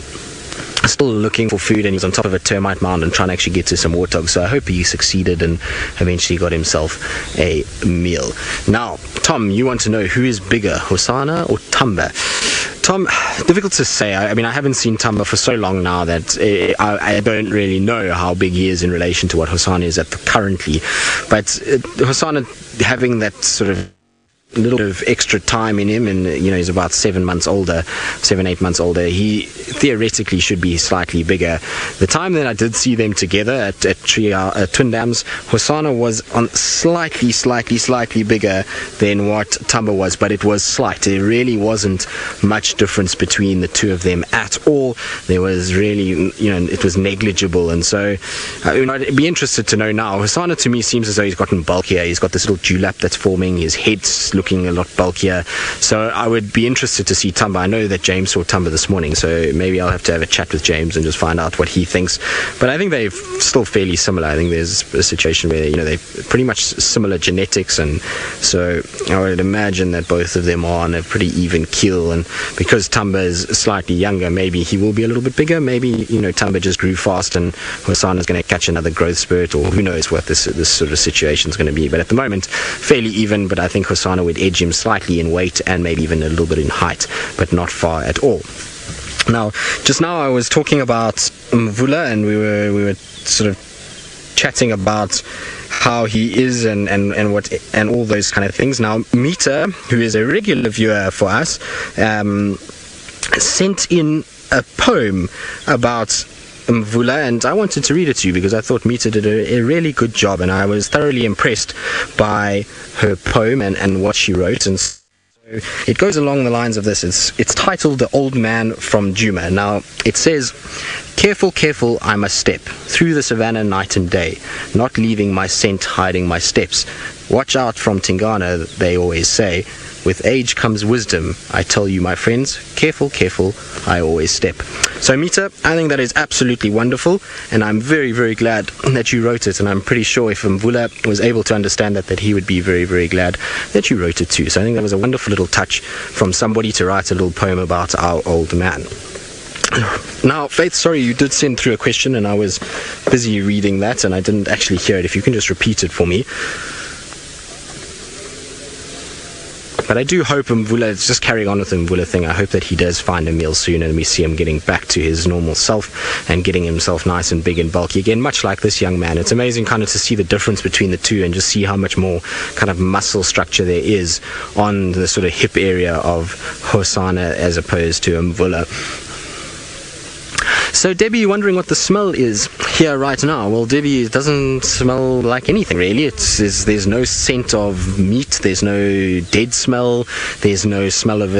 S5: still looking for food, and he was on top of a termite mound and trying to actually get to some warthogs. So I hope he succeeded and eventually got himself a meal. Now, Tom, you want to know who is bigger, Hosana or Tamba? Tom, difficult to say. I mean, I haven't seen Tamba for so long now that I don't really know how big he is in relation to what Hosana is at currently. But Hosana having that sort of little bit of extra time in him, and he's about 7, 8 months older, he theoretically should be slightly bigger. The time that I did see them together at twin dams. Hosana was on slightly bigger than what Tamba was, but it was slight. There really wasn't much difference between the two of them at all. There was really, it was negligible. And so I'd be interested to know now. Hosana to me seems as though he's gotten bulkier. He's got this little dewlap that's forming. His head's looking a lot bulkier. So I would be interested to see Tamba. I know that James saw Tamba this morning, so maybe I'll have to have a chat with James and just find out what he thinks. But I think they're still fairly similar. I think there's a situation where they're pretty much similar genetics, and so I would imagine that both of them are on a pretty even keel. And because Tamba is slightly younger, maybe he will be a little bit bigger. Maybe Tamba just grew fast and Hosana's going to catch another growth spurt, or who knows what this sort of situation is going to be. But at the moment, fairly even. But I think Hosana would edge him slightly in weight and maybe even a little bit in height, but not far at all. Now, just now I was talking about Mvula, and we were sort of chatting about how he is and all those kind of things. Now, Mita, who is a regular viewer for us, sent in a poem about Mvula, and I wanted to read it to you because I thought Mita did a really good job, and I was thoroughly impressed by her poem and what she wrote. And it goes along the lines of this. It's titled The Old Man from Djuma. Now, it says, "Careful, careful, I must step through the savannah night and day, not leaving my scent hiding my steps. Watch out from Tingana, they always say. With age comes wisdom, I tell you, my friends. Careful, careful, I always step." So, Mita, I think that is absolutely wonderful, and I'm very, very glad that you wrote it, and I'm pretty sure if Mvula was able to understand that he would be very, very glad that you wrote it too. So I think that was a wonderful little touch from somebody to write a little poem about our old man. Now, Faith, sorry, you did send through a question, and I was busy reading that, and I didn't actually hear it. If you can just repeat it for me. But I do hope Mvula, just carrying on with the Mvula thing, I hope that he does find a meal soon and we see him getting back to his normal self and getting himself nice and big and bulky again, much like this young man. It's amazing kind of to see the difference between the two and just see how much more kind of muscle structure there is on the sort of hip area of Hosana as opposed to Mvula. So Debbie, you're wondering what the smell is here right now. Well, Debbie, it doesn't smell like anything really. There's no scent of meat, there's no dead smell, there's no smell of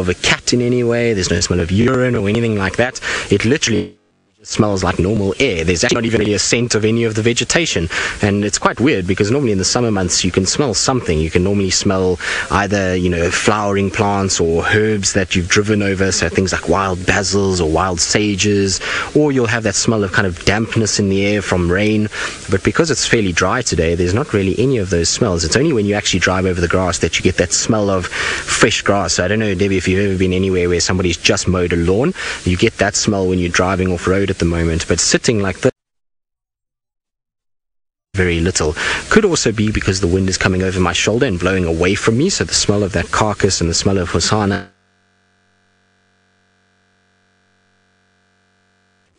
S5: a cat in any way, there's no smell of urine or anything like that. It literally smells like normal air. There's actually not even really a scent of any of the vegetation, and it's quite weird because normally in the summer months you can smell something. You can normally smell either flowering plants or herbs that you've driven over, so things like wild basils or wild sages, or you'll have that smell of kind of dampness in the air from rain. But because it's fairly dry today, there's not really any of those smells. It's only when you actually drive over the grass that you get that smell of fresh grass. So I don't know, Debbie, if you've ever been anywhere where somebody's just mowed a lawn, you get that smell when you're driving off road at the moment. But sitting like this, very little. Could also be because the wind is coming over my shoulder and blowing away from me, so the smell of that carcass and the smell of Hosana,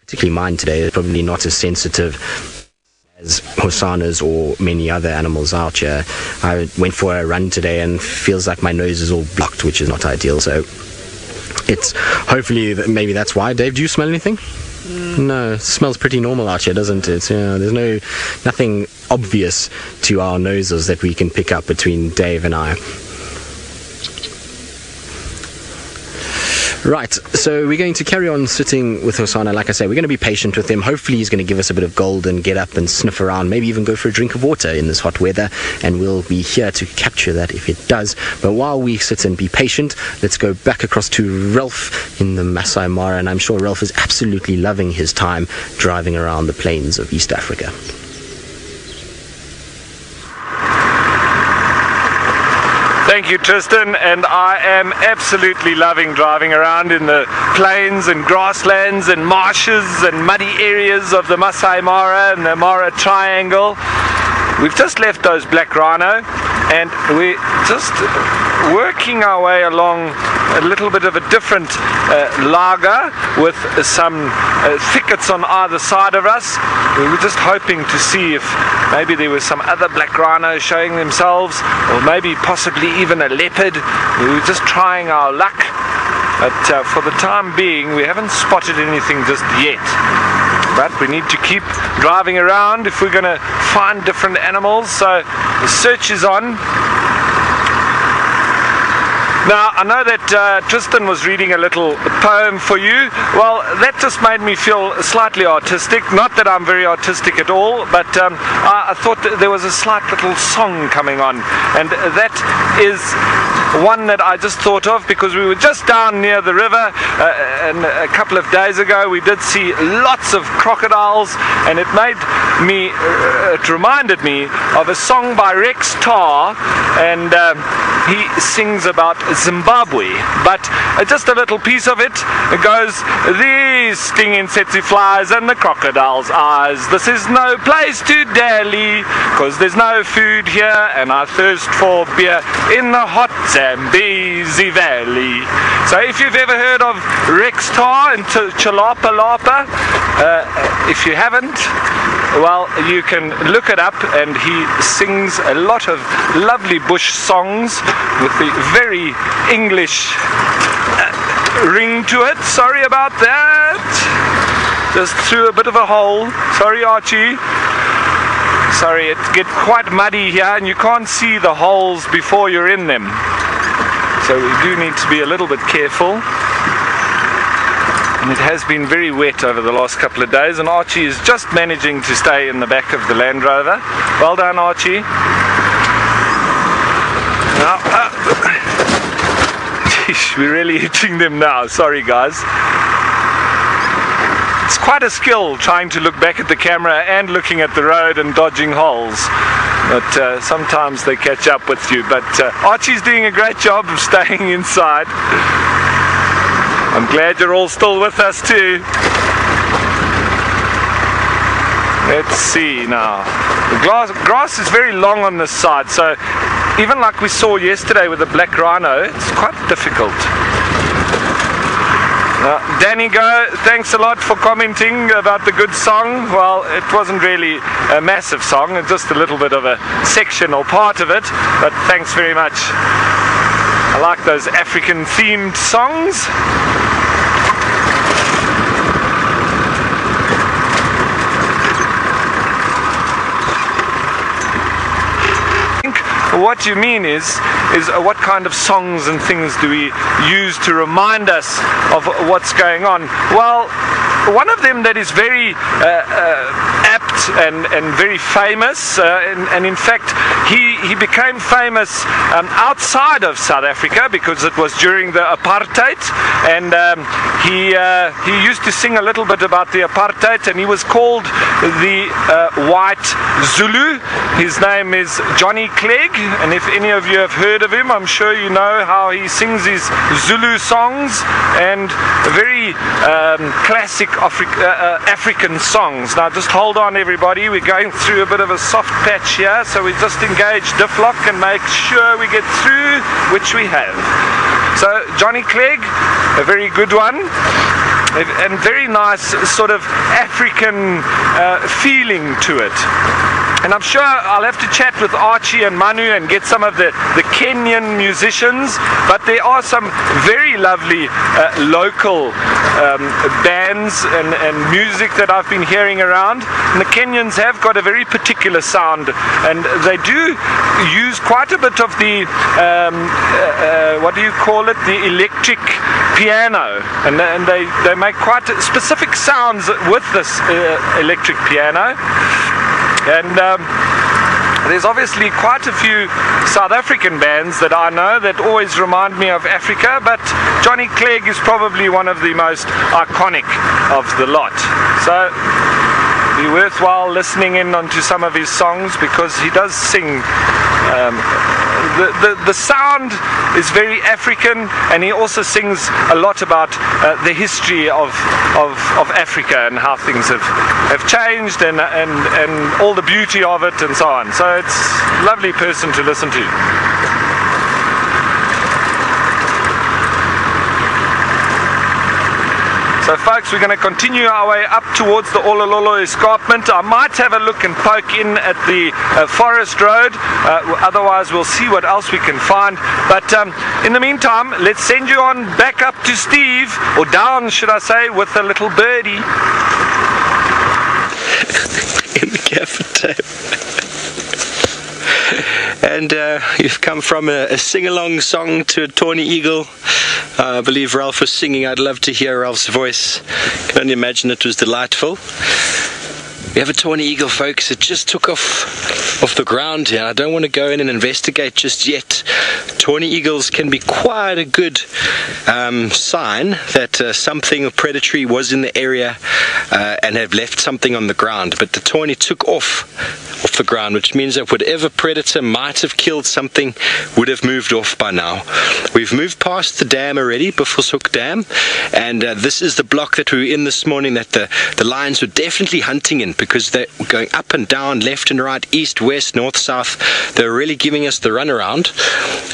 S5: particularly mine today, is probably not as sensitive as Hosana's or many other animals out here. I went for a run today and feels like my nose is all blocked, which is not ideal. So it's hopefully maybe that's why. Dave, do you smell anything? No, it smells pretty normal out here, doesn't it? There's nothing obvious to our noses that we can pick up between Dave and I. Right, so we're going to carry on sitting with Hosana. Like I say, we're going to be patient with him. Hopefully he's going to give us a bit of gold and get up and sniff around, maybe even go for a drink of water in this hot weather, and we'll be here to capture that if it does. But while we sit and be patient, let's go back across to Ralph in the Masai Mara, and I'm sure Ralph is absolutely loving his time driving around the plains of East Africa.
S3: Thank you, Tristan, and I am absolutely loving driving around in the plains and grasslands and marshes and muddy areas of the Masai Mara and the Mara Triangle. We've just left those black rhino and we're just working our way along a little bit of a different lager with some thickets on either side of us. We were just hoping to see if maybe there were some other black rhinos showing themselves, or maybe possibly even a leopard. We were just trying our luck, but for the time being we haven't spotted anything just yet. but we need to keep driving around if we're going to find different animals, so the search is on. Now, I know that Tristan was reading a little poem for you. Well, that just made me feel slightly artistic. Not that I'm very artistic at all, but I thought that there was a slight little song coming on. And that is one that I just thought of because we were just down near the river and a couple of days ago we did see lots of crocodiles, and it reminded me of a song by Rex Tar, and he sings about Zimbabwe, but just a little piece of it. It goes, these stinging tsetse flies and the crocodile's eyes, this is no place to dally, cause there's no food here and I thirst for beer in the hot Zambezi Valley. So if you've ever heard of Rex Tar and Chalapa Lapa, if you haven't, well, you can look it up, and he sings a lot of lovely bush songs with the very English ring to it. Sorry about that. Just threw a bit of a hole. Sorry, Archie. Sorry, it gets quite muddy here and you can't see the holes before you're in them. So we do need to be a little bit careful. And it has been very wet over the last couple of days, and Archie is just managing to stay in the back of the Land Rover. Well done, Archie. Now, geez, we're really hitting them now. Sorry, guys. It's quite a skill trying to look back at the camera and looking at the road and dodging holes. But sometimes they catch up with you. But Archie's doing a great job of staying inside. I'm glad you're all still with us too. Let's see now. The grass is very long on this side, so even like we saw yesterday with the black rhino, it's quite difficult. Danny Go, thanks a lot for commenting about the good song. Well, it wasn't really a massive song, it's just a little bit of a section or part of it, but thanks very much. I like those African themed songs. What you mean is what kind of songs and things do we use to remind us of what's going on? Well, one of them that is very apt and very famous, and in fact he became famous outside of South Africa because it was during the apartheid, and he used to sing a little bit about the apartheid, and he was called the White Zulu. His name is Johnny Clegg, and if any of you have heard of him, I'm sure you know how he sings his Zulu songs and very classic African songs. Now just hold on everybody, we're going through a bit of a soft patch here, so we just engage diff lock and make sure we get through, which we have. So Johnny Clegg, a very good one, and very nice sort of African feeling to it. And I'm sure I'll have to chat with Archie and Manu and get some of the Kenyan musicians, but there are some very lovely local bands and music that I've been hearing around. And the Kenyans have got a very particular sound, and they do use quite a bit of the, what do you call it, the electric piano, and they make quite specific sounds with this electric piano. And there's obviously quite a few South African bands that I know that always remind me of Africa, but Johnny Clegg is probably one of the most iconic of the lot. So it'd be worthwhile listening in onto some of his songs because he does sing. The sound is very African, and he also sings a lot about the history of Africa and how things have changed and all the beauty of it and so on. So it's a lovely person to listen to. So folks, we're going to continue our way up towards the Olololo escarpment. I might have a look and poke in at the forest road, otherwise we'll see what else we can find. But in the meantime, let's send you on back up to Steve, or down should I say, with a little birdie.
S1: And you've come from a sing-along song to a tawny eagle. I believe Ralph was singing. I'd love to hear Ralph's voice. Can only imagine it was delightful. We have a tawny eagle, folks. It just took off the ground here. I don't want to go in and investigate just yet. Tawny eagles can be quite a good sign that something predatory was in the area and have left something on the ground. But the tawny took off the ground, which means that whatever predator might have killed something would have moved off by now. We've moved past the dam already, Buffelshoek Dam, and this is the block that we were in this morning that the lions were definitely hunting in, because they're going up and down, left and right, east, west, north, south. They're really giving us the runaround,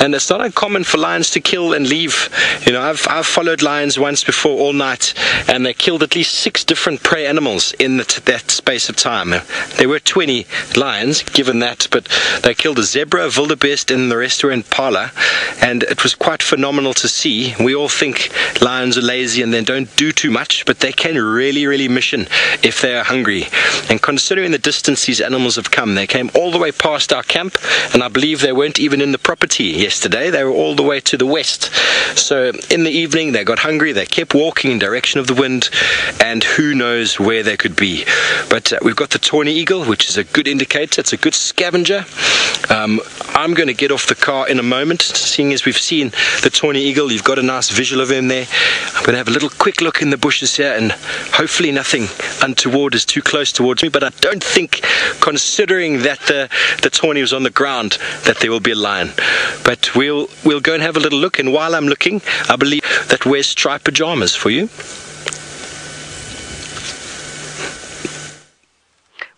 S1: and it's not uncommon for lions to kill and leave. You know, I've followed lions once before all night, and they killed at least 6 different prey animals in that space of time. There were 20 lions, given that, but they killed a zebra, a wildebeest, and the rest were impala, and it was quite phenomenal to see. We all think lions are lazy and they don't do too much, but they can really mission if they are hungry. And considering the distance these animals have come, they came all the way past our camp, and I believe they weren't even in the property yesterday. They were all the way to the west. So in the evening they got hungry, they kept walking in direction of the wind, and who knows where they could be. But we've got the tawny eagle, which is a good indicator. It's a good scavenger. I'm going to get off the car in a moment, seeing as we've seen the tawny eagle. You've got a nice visual of him there. I'm going to have a little quick look in the bushes here, and hopefully nothing untoward is too close towards me, but I don't think, considering that the tawny was on the ground, that there will be a lion. But we'll go and have a little look, and while I'm looking, I believe that wears striped pajamas for you.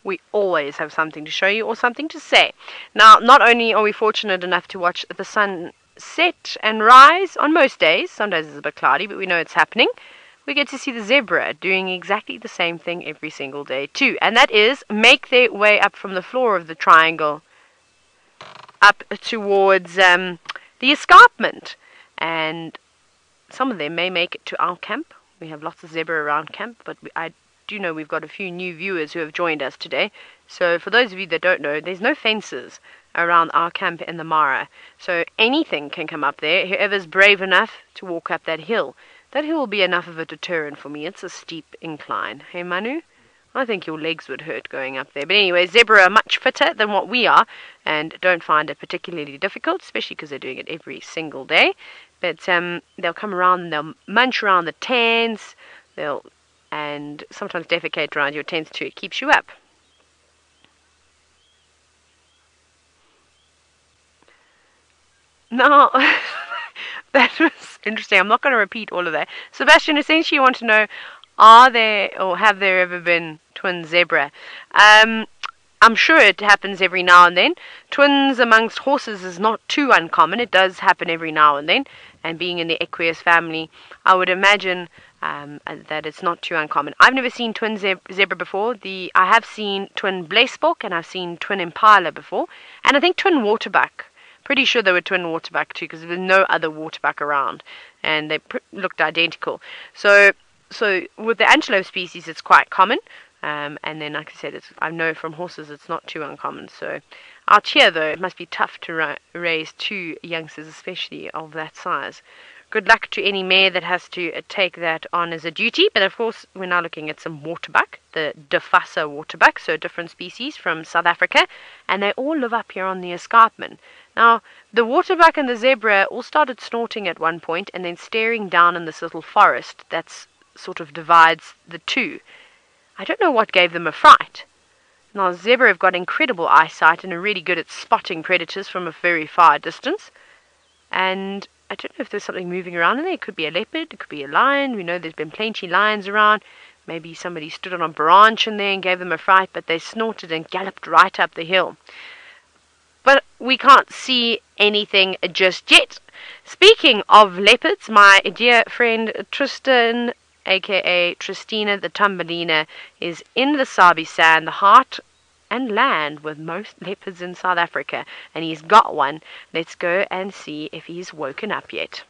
S2: We always have something to show you or something to say. Now, not only are we fortunate enough to watch the sun set and rise on most days, some days it's a bit cloudy, but we know it's happening, we get to see the zebra doing exactly the same thing every single day too, and that is make their way up from the floor of the triangle up towards the escarpment, and some of them may make it to our camp. We have lots of zebra around camp, but I do know we've got a few new viewers who have joined us today. So for those of you that don't know, there's no fences around our camp in the Mara, so anything can come up there. Whoever's brave enough to walk up that hill will be enough of a deterrent for me. It's a steep incline. Hey Manu, I think your legs would hurt going up there. But anyway, zebra are much fitter than what we are, and don't find it particularly difficult, especially because they're doing it every single day. But they'll come around and they'll munch around the tents, and sometimes defecate around your tents too. It keeps you up. Now, that was interesting. I'm not going to repeat all of that. Sebastian, essentially you want to know, are there or have there ever been twin zebra? I'm sure it happens every now and then. Twins amongst horses is not too uncommon. It does happen every now and then. And being in the equus family, I would imagine that it's not too uncommon. I've never seen twin zebra before. I have seen twin blesbok, and I've seen twin impala before. And I think twin waterbuck. Pretty sure they were twin waterbuck too, because there was no other waterbuck around, and they looked identical. So with the antelope species, it's quite common, and then, like I said, I know from horses it's not too uncommon. So out here, though, it must be tough to raise 2 youngsters, especially of that size. Good luck to any mare that has to take that on as a duty. But of course, we're now looking at some waterbuck, the Defassa waterbuck, so a different species from South Africa, and they all live up here on the escarpment. Now, the waterbuck and the zebra all started snorting at one point and then staring down in this little forest that sort of divides the two. I don't know what gave them a fright. Now, zebra have got incredible eyesight and are really good at spotting predators from a very far distance. And I don't know if there's something moving around in there. It could be a leopard, it could be a lion. We know there's been plenty of lions around. Maybe somebody stood on a branch in there and gave them a fright, but they snorted and galloped right up the hill. But we can't see anything just yet. Speaking of leopards, my dear friend Tristan, aka Tristina the Thumbelina, is in the Sabi sand, the heart and land with most leopards in South Africa, and he's got one. Let's go and see if he's woken up yet.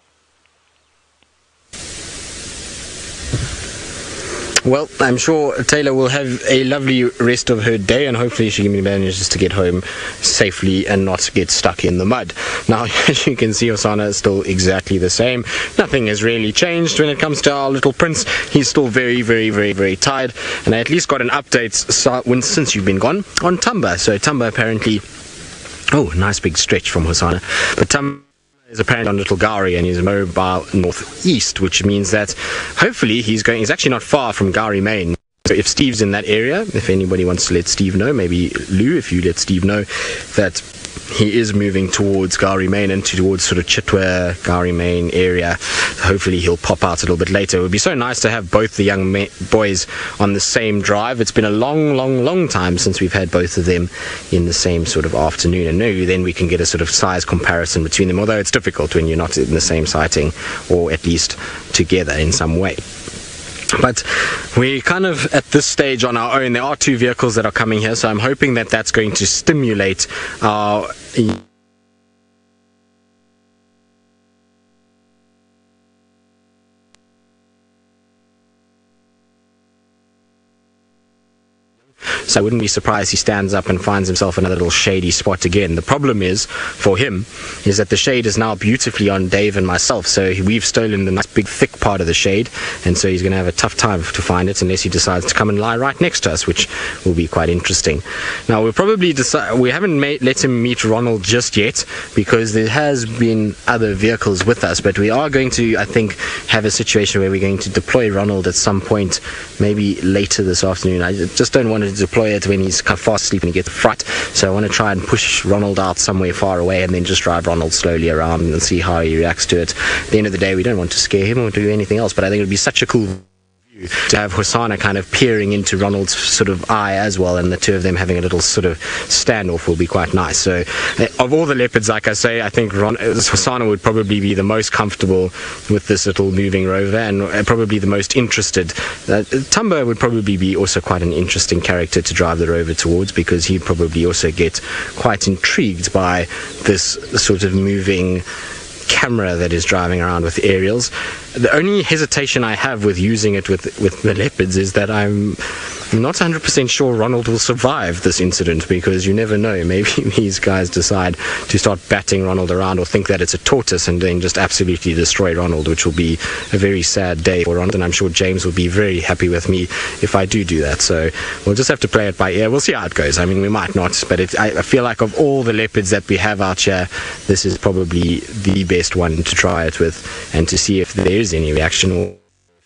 S5: Well, I'm sure Taylor will have a lovely rest of her day, and hopefully she manages to get home safely and not get stuck in the mud. Now, as you can see, Hosana is still exactly the same. Nothing has really changed when it comes to our little prince. He's still very, very, very, very tired, and I at least got an update since you've been gone on Tumba. So Tumba apparently... Oh, nice big stretch from Hosana. But Tumba is apparently on Little Gowrie and he's mobile northeast, which means that hopefully he's actually not far from Gowrie Main. So if Steve's in that area, if anybody wants to let Steve know, maybe Lou, if you let Steve know that he is moving towards Gowrie Main and towards sort of Chitwa, Gowrie Main area. Hopefully he'll pop out a little bit later. It would be so nice to have both the young boys on the same drive. It's been a long time since we've had both of them in the same sort of afternoon, and maybe then we can get a sort of size comparison between them, although it's difficult when you're not in the same sighting, or at least together in some way. But we're kind of at this stage on our own. There are 2 vehicles that are coming here, so I'm hoping that that's going to stimulate our... So I wouldn't be surprised he stands up and finds himself another little shady spot again. The problem is, for him, is that the shade is now beautifully on Dave and myself. So we've stolen the nice big thick part of the shade, and so he's going to have a tough time to find it unless he decides to come and lie right next to us, which will be quite interesting. Now we'll probably decide, we haven't let him meet Ronald just yet because there has been other vehicles with us, but we are going to, I think, have a situation where we're going to deploy Ronald at some point, maybe later this afternoon. I just don't want to deploy it when he's kind of fast asleep and he gets the fright. So I want to try and push Ronald out somewhere far away and then just drive Ronald slowly around and see how he reacts to it. At the end of the day, we don't want to scare him or do anything else, but I think it would be such a cool view to have Hosana kind of peering into Ronald's sort of eye as well, and the 2 of them having a little sort of standoff will be quite nice. So of all the leopards, like I say, I think Hosana would probably be the most comfortable with this little moving rover, and probably the most interested. Tumba would probably be also quite an interesting character to drive the rover towards, because he'd probably also get quite intrigued by this sort of moving camera that is driving around with aerials. The only hesitation I have with using it with the leopards is that I'm not 100% sure Ronald will survive this incident, because you never know. Maybe these guys decide to start batting Ronald around or think that it's a tortoise and then just absolutely destroy Ronald, which will be a very sad day for Ronald, and I'm sure James will be very happy with me if I do that. So we'll just have to play it by ear. We'll see how it goes. I mean, we might not, but I feel like of all the leopards that we have out here, this is probably the best one to try it with and to see if there is any reaction, or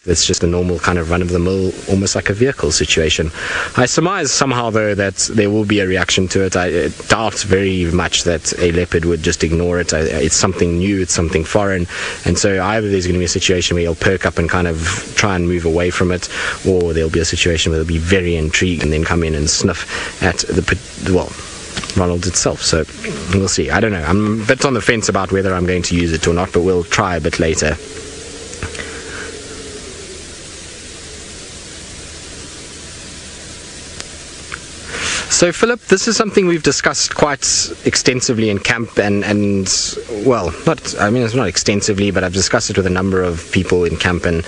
S5: it's just a normal kind of run-of-the-mill, almost like a vehicle situation. I surmise somehow, though, that there will be a reaction to it. I doubt very much that a leopard would just ignore it. It's something new, it's something foreign, and so either there's going to be a situation where he'll perk up and kind of try and move away from it, or there'll be a situation where he'll be very intrigued and then come in and sniff at Ronald itself. So we'll see. I don't know. I'm a bit on the fence about whether I'm going to use it or not, but we'll try a bit later. So Philip, this is something we've discussed quite extensively in camp, and well, it's not extensively, but I've discussed it with a number of people in camp, and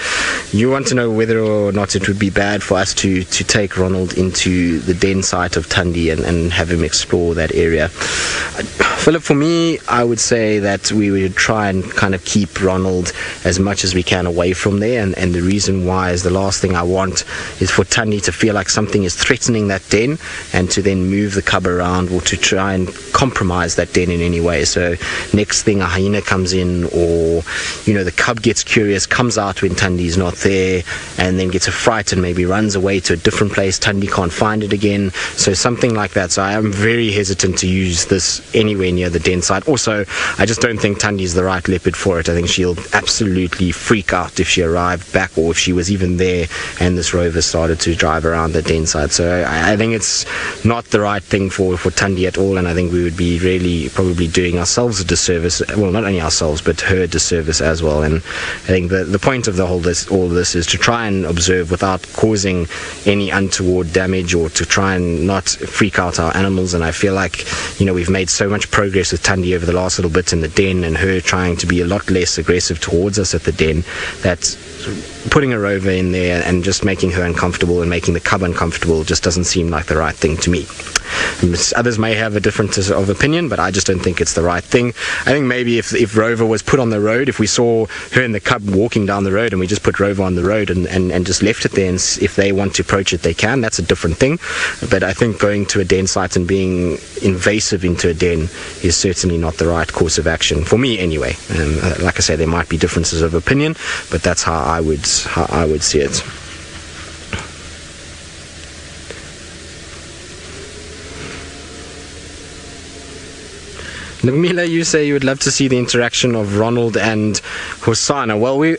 S5: you want to know whether or not it would be bad for us to take Ronald into the den site of Tundi and have him explore that area. Philip, for me, I would say that we would try and kind of keep Ronald as much as we can away from there, and the reason why is the last thing I want is for Tundi to feel like something is threatening that den and to then move the cub around or to try and compromise that den in any way. So next thing a hyena comes in, or the cub gets curious, comes out when Tundi's not there, and then gets a fright and maybe runs away to a different place. Tundi can't find it again, so something like that. So I am very hesitant to use this anywhere near the den site. Also, I just don't think Tundi's the right leopard for it. I think she'll absolutely freak out if she arrived back, or if she was even there and this rover started to drive around the den site. So I think it's not the right thing for Tundi at all, and I think we would be really probably doing ourselves a disservice. Well, not only ourselves, but her a disservice as well. And I think the point of all of this is to try and observe without causing any untoward damage, or to try and not freak out our animals. And I feel like, we've made so much progress with Tundi over the last little bit in the den, and her trying to be a lot less aggressive towards us at the den, that putting a Rover in there and just making her uncomfortable and making the cub uncomfortable just doesn't seem like the right thing to me. Others may have a different of opinion, but I just don't think it's the right thing. I think maybe if Rover was put on the road, if we saw her and the cub walking down the road and we just put Rover on the road and just left it there, and if they want to approach it, they can, that's a different thing. But I think going to a den site and being invasive into a den is certainly not the right course of action, for me anyway. Like I say, there might be differences of opinion, but that's how I would see it. Mila, you say you would love to see the interaction of Ronald and Hosana. Well,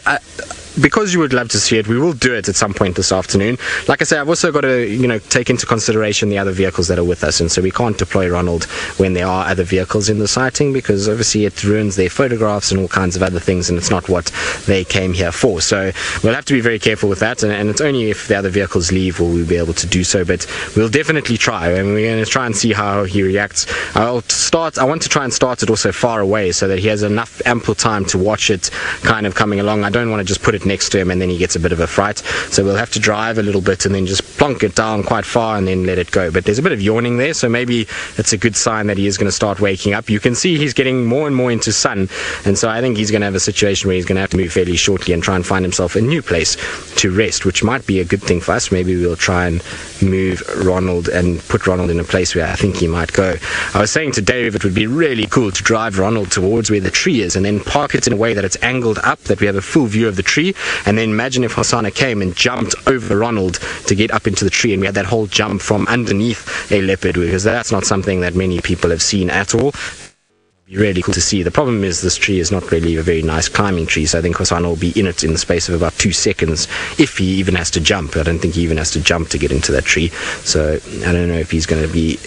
S5: because you would love to see it, we will do it at some point this afternoon. Like I say, I've also got to, take into consideration the other vehicles that are with us, and so we can't deploy Ronald when there are other vehicles in the sighting, because obviously it ruins their photographs and all kinds of other things, and it's not what they came here for. So we'll have to be very careful with that, and it's only if the other vehicles leave will we be able to do so. But we'll definitely try, and we're going to try and see how he reacts. I want to try and start it also far away, so that he has enough ample time to watch it kind of coming along. I don't want to just put it next to him and then he gets a bit of a fright, so we'll have to drive a little bit and then just plonk it down quite far and then let it go. But there's a bit of yawning there, so maybe it's a good sign that he is going to start waking up. You can see he's getting more and more into sun, and so I think he's going to have a situation where he's going to have to move fairly shortly and try and find himself a new place to rest, which might be a good thing for us. Maybe we'll try and move Ronald and put Ronald in a place where I think he might go. I was saying to Dave it would be really cool to drive Ronald towards where the tree is and then park it in a way that it's angled up, that we have a full view of the tree. And then imagine if Hosana came and jumped over Ronald to get up into the tree, and we had that whole jump from underneath a leopard, because that's not something that many people have seen at all. It'd be really cool to see. The problem is this tree is not really a very nice climbing tree, so I think Hosana will be in it in the space of about 2 seconds, if he even has to jump. I don't think he even has to jump to get into that tree, so I don't know if he's going to be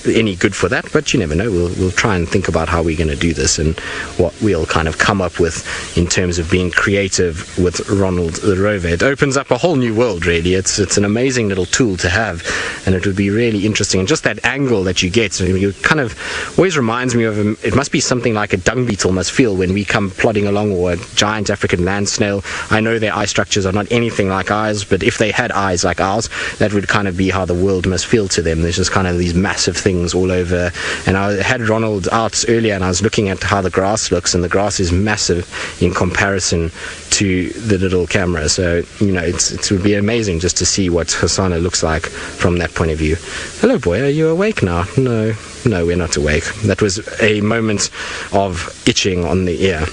S5: any good for that, but you never know. We'll try and think about how we're going to do this and what we'll kind of come up with in terms of being creative with Ronald the Rover. It opens up a whole new world, really. It's an amazing little tool to have, and it would be really interesting. And just that angle that you get, so it kind of always reminds me of it must be something like a dung beetle must feel when we come plodding along, or a giant African land snail. I know their eye structures are not anything like ours, but if they had eyes like ours, that would kind of be how the world must feel to them. There's just kind of these massive things all over. And I had Ronald out earlier and I was looking at how the grass looks, and the grass is massive in comparison to the little camera. So it would be amazing just to see what Hosana looks like from that point of view. Hello boy, are you awake now? No, we're not awake. That was a moment of itching on the ear.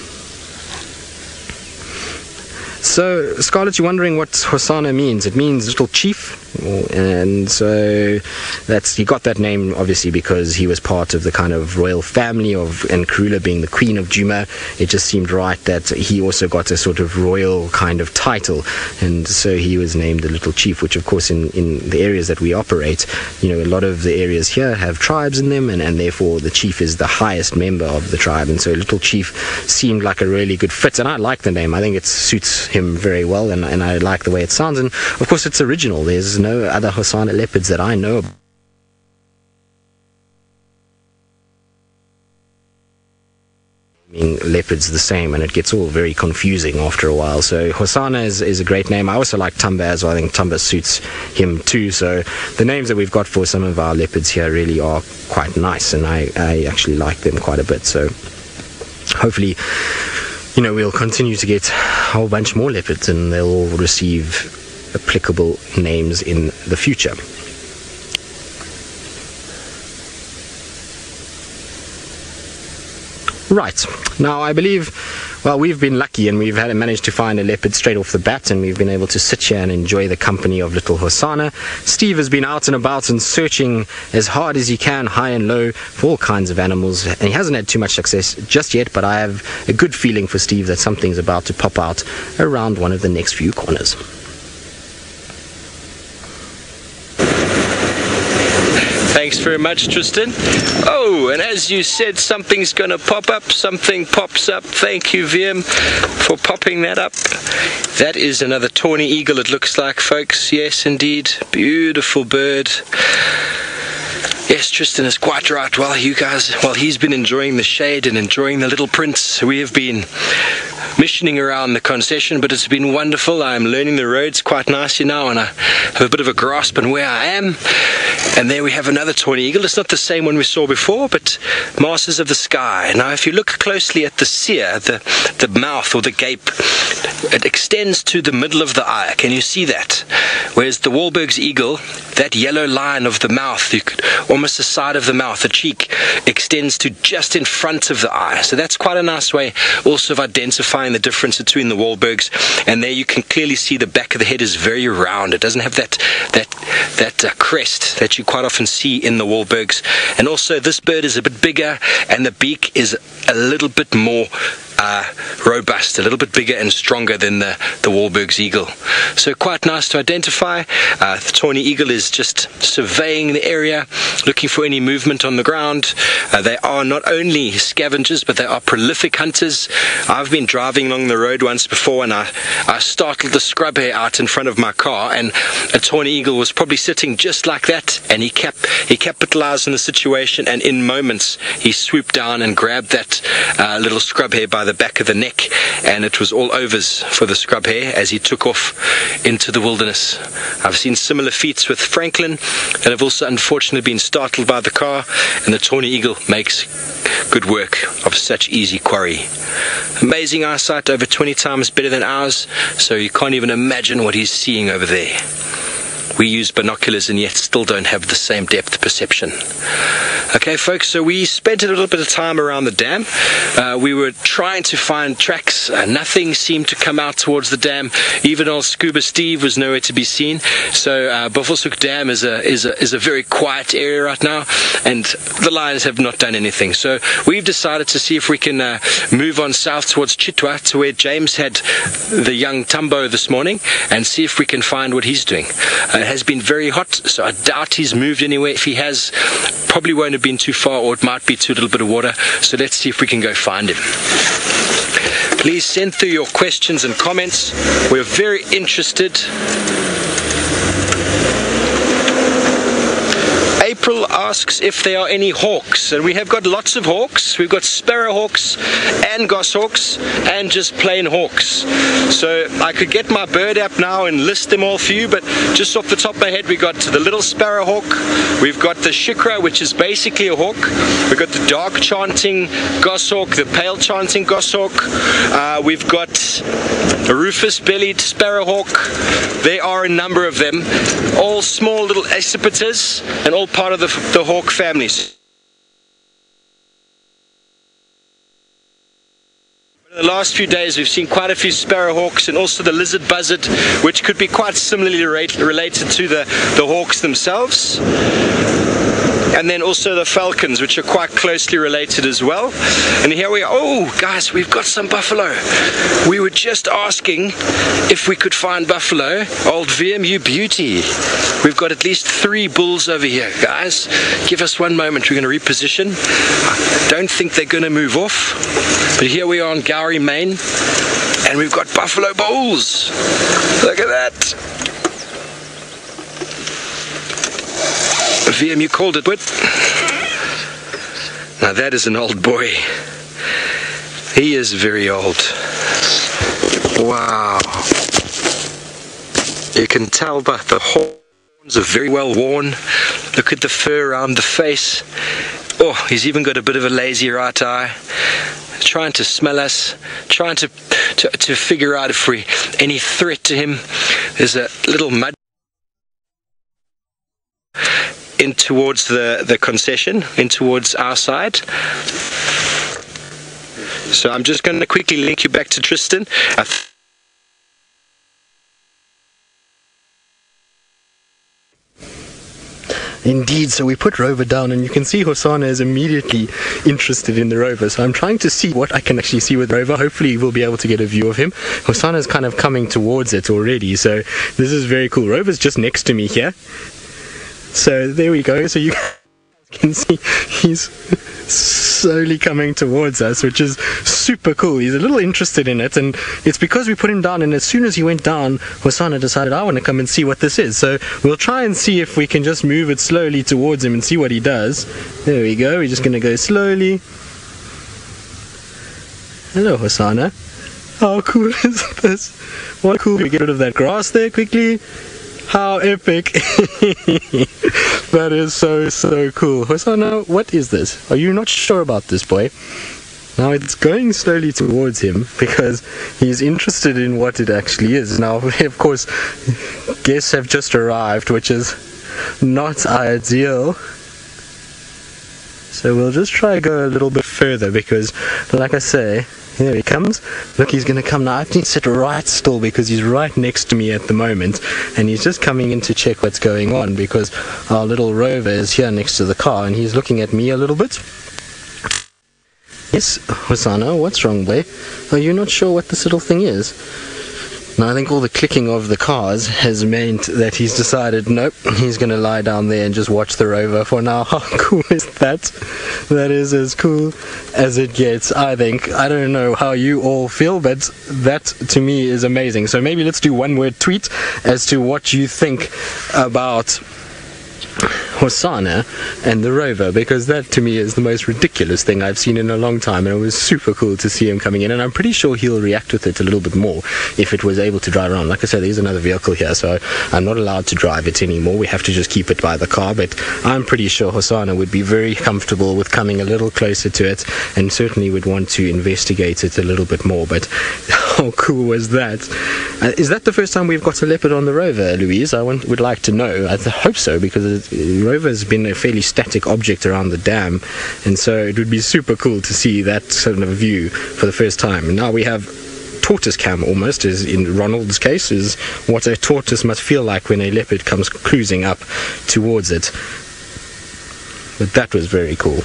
S5: So, Scarlett, you're wondering what Hosana means. It means little chief, and so he got that name obviously because he was part of the kind of royal family and Kruger being the queen of Djuma. It just seemed right that he also got a sort of royal kind of title, and so he was named the little chief, which of course in the areas that we operate, a lot of the areas here have tribes in them, and therefore the chief is the highest member of the tribe, and so little chief seemed like a really good fit, and I like the name. I think it suits him very well, and I like the way it sounds, and of course it's original. There's no other Hosana leopards that I know of. Leopards the same, and it gets all very confusing after a while. So Hosana is a great name. I also like Tumba as well. I think Tumba suits him too. So the names that we've got for some of our leopards here really are quite nice, and I actually like them quite a bit. So hopefully we'll continue to get a whole bunch more leopards, and they'll all receive applicable names in the future. Right, now I believe, we've been lucky and we've managed to find a leopard straight off the bat, and we've been able to sit here and enjoy the company of little Hosana. Steve has been out and about and searching as hard as he can, high and low, for all kinds of animals, and he hasn't had too much success just yet, but I have a good feeling for Steve that something's about to pop out around one of the next few corners.
S1: Thanks very much, Tristan. Oh, and as you said, something's going to pop up. Something pops up. Thank you, VM, for popping that up. That is another tawny eagle, it looks like, folks. Yes, indeed. Beautiful bird. Yes, Tristan is quite right. While he's been enjoying the shade and enjoying the little prints, we have been missioning around the concession, but it's been wonderful. I'm learning the roads quite nicely now, and I have a bit of a grasp on where I am. And there we have another tawny eagle. It's not the same one we saw before, but Masters of the Sky. Now, if you look closely at the sear, the mouth or the gape, it extends to the middle of the eye. Can you see that? Whereas the Wahlberg's eagle, that yellow line of the mouth, almost the side of the mouth, the cheek, extends to just in front of the eye. So that's quite a nice way also of identifying the difference between the Wahlbergs. And there you can clearly see the back of the head is very round. It doesn't have that crest that you quite often see in the Wahlbergs. And also this bird is a bit bigger, and the beak is a little bit more robust, a little bit bigger and stronger than the Wahlberg's eagle. So quite nice to identify. The tawny eagle is just surveying the area, looking for any movement on the ground. They are not only scavengers, but they are prolific hunters. I've been driving along the road once before, and I startled the scrub hare out in front of my car, and a tawny eagle was probably sitting just like that, and he capitalized on the situation, and in moments he swooped down and grabbed that little scrub hare by the back of the neck, and it was all overs for the scrub hare as he took off into the wilderness. I've seen similar feats with Franklin that have also unfortunately been startled by the car, and the tawny eagle makes good work of such easy quarry. Amazing eyesight, over 20 times better than ours, so you can't even imagine what he's seeing over there. We use binoculars and yet still don't have the same depth perception. Okay, folks, so we spent a little bit of time around the dam. We were trying to find tracks. Nothing seemed to come out towards the dam. Even old Scuba Steve was nowhere to be seen. So Buffelshoek Dam is a very quiet area right now, and the lions have not done anything. So we've decided to see if we can move on south towards Chitwa, to where James had the young Tumbo this morning, and see if we can find what he's doing. It has been very hot, so I doubt he's moved anywhere. If he has, probably won't have been too far, or it might be to a little bit of water. So let's see if we can go find him. Please send through your questions and comments. We're very interested. April asks if there are any hawks, and we have got lots of hawks. We've got sparrowhawks and goshawks and just plain hawks. So I could get my bird app now and list them all for you, but just off the top of my head, we got the little sparrowhawk, we've got the shikra, which is basically a hawk, we've got the dark chanting goshawk, the pale chanting goshawk, we've got a rufous-bellied sparrowhawk. There are a number of them, all small little accipiters and all part of the hawk families. In the last few days we've seen quite a few sparrowhawks, and also the lizard buzzard, which could be quite similarly related to the hawks themselves. And then also the falcons, which are quite closely related as well. And here we are. Oh, guys, we've got some buffalo. We were just asking if we could find buffalo. Old VMU beauty. We've got at least 3 bulls over here, guys. Give us one moment. We're going to reposition. I don't think they're going to move off. But here we are on Gowrie, Maine. And we've got buffalo bulls. Look at that. VM, you called it, what? Now that is an old boy. He is very old. Wow. You can tell by the horns are very well worn. Look at the fur around the face. Oh, he's even got a bit of a lazy right eye. Trying to smell us, trying to figure out if we're any threat to him. There's a little mud in towards the concession, in towards our side. So I'm just going to quickly link you back to Tristan.
S5: Indeed, so we put Rover down, and you can see Hosana is immediately interested in the Rover. So I'm trying to see what I can actually see with Rover. Hopefully we'll be able to get a view of him. Hosana is kind of coming towards it already, so this is very cool. Rover's just next to me here. So there we go. So you You can see he's slowly coming towards us, which is super cool. He's a little interested in it, and it's because we put him down, and as soon as he went down, Hosana decided, I want to come and see what this is. So we'll try and see if we can just move it slowly towards him and see what he does. There we go. We're just going to go slowly. Hello, Hosana. How cool is this? What cool. We get rid of that grass there quickly. How epic. That is so cool. Hosana, what is this? Are you not sure about this, boy? Now it's going slowly towards him because he's interested in what it actually is. Now, of course, guests have just arrived, which is not ideal. So we'll just try to go a little bit further because, like I say, here he comes. Look, he's going to come now. I have to sit right still because he's right next to me at the moment, and he's just coming in to check what's going on because our little Rover is here next to the car and he's looking at me a little bit. Yes, Hosana, what's wrong, boy? Are you not sure what this little thing is? Now, I think all the clicking of the cars has meant that he's decided, nope, he's going to lie down there and just watch the Rover for now. How cool is that? That is as cool as it gets, I think. I don't know how you all feel, but that to me is amazing. So maybe let's do one word tweet as to what you think about Hosana and the Rover, because that to me is the most ridiculous thing I've seen in a long time, and it was super cool to see him coming in, and I'm pretty sure he'll react with it a little bit more if it was able to drive around. Like I said, there's another vehicle here, so I'm not allowed to drive it anymore. We have to just keep it by the car, but I'm pretty sure Hosana would be very comfortable with coming a little closer to it and certainly would want to investigate it a little bit more. But how cool was that? Is that the first time we've got a leopard on the Rover, Louise? I would like to know. I hope so, because Rover's been a fairly static object around the dam, and so it would be super cool to see that sort of view for the first time. And now we have tortoise cam almost, as in Ronald's case, is what a tortoise must feel like when a leopard comes cruising up towards it. But that was very cool.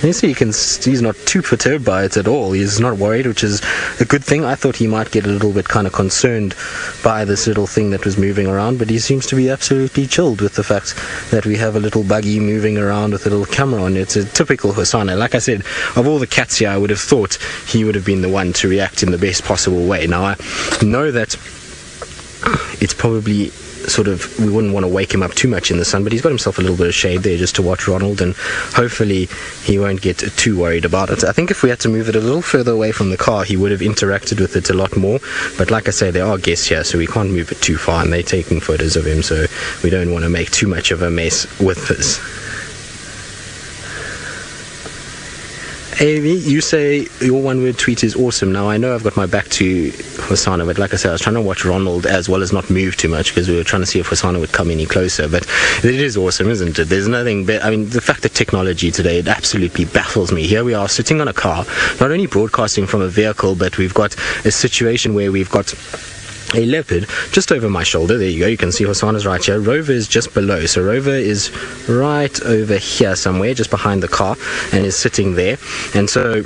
S5: You see, he's not too perturbed by it at all. He's not worried, which is a good thing. I thought he might get a little bit kind of concerned by this little thing that was moving around, but he seems to be absolutely chilled with the fact that we have a little buggy moving around with a little camera on it. It's a typical Hosana. Like I said, of all the cats here, I would have thought he would have been the one to react in the best possible way. Now, I know that it's probably we wouldn't want to wake him up too much in the sun, but he's got himself a little bit of shade there just to watch Ronald, and hopefully he won't get too worried about it. I think if we had to move it a little further away from the car, he would have interacted with it a lot more, but like I say, there are guests here, so we can't move it too far, and they're taking photos of him, so we don't want to make too much of a mess with this. Avi, you say your one-word tweet is awesome. Now, I know I've got my back to Hosana, but like I said, I was trying to watch Ronald as well as not move too much because we were trying to see if Hosana would come any closer. But it is awesome, isn't it? There's nothing but, I mean, the fact that technology today, it absolutely baffles me. Here we are sitting on a car, not only broadcasting from a vehicle, but we've got a situation where we've got a leopard just over my shoulder. There you go, you can see Hosana's right here. Rover is just below, so Rover is right over here somewhere, just behind the car, and is sitting there. And so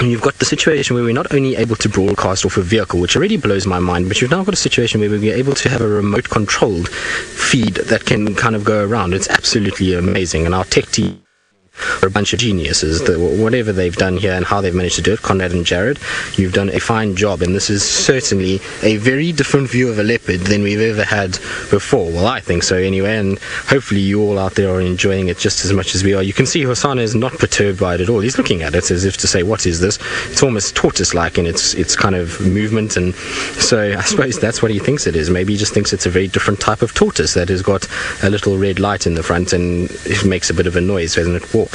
S5: you've got the situation where we're not only able to broadcast off a vehicle, which already blows my mind, but you've now got a situation where we're able to have a remote controlled feed that can kind of go around. It's absolutely amazing, and our tech team are a bunch of geniuses. Whatever they've done here and how they've managed to do it, Conrad and Jared, you've done a fine job, and this is certainly a very different view of a leopard than we've ever had before. Well, I think so anyway, and hopefully you all out there are enjoying it just as much as we are. You can see Hosana is not perturbed by it at all. He's looking at it as if to say, what is this? It's almost tortoise-like in its kind of movement, and so I suppose that's what he thinks it is. Maybe he just thinks it's a very different type of tortoise that has got a little red light in the front and it makes a bit of a noise when it walks.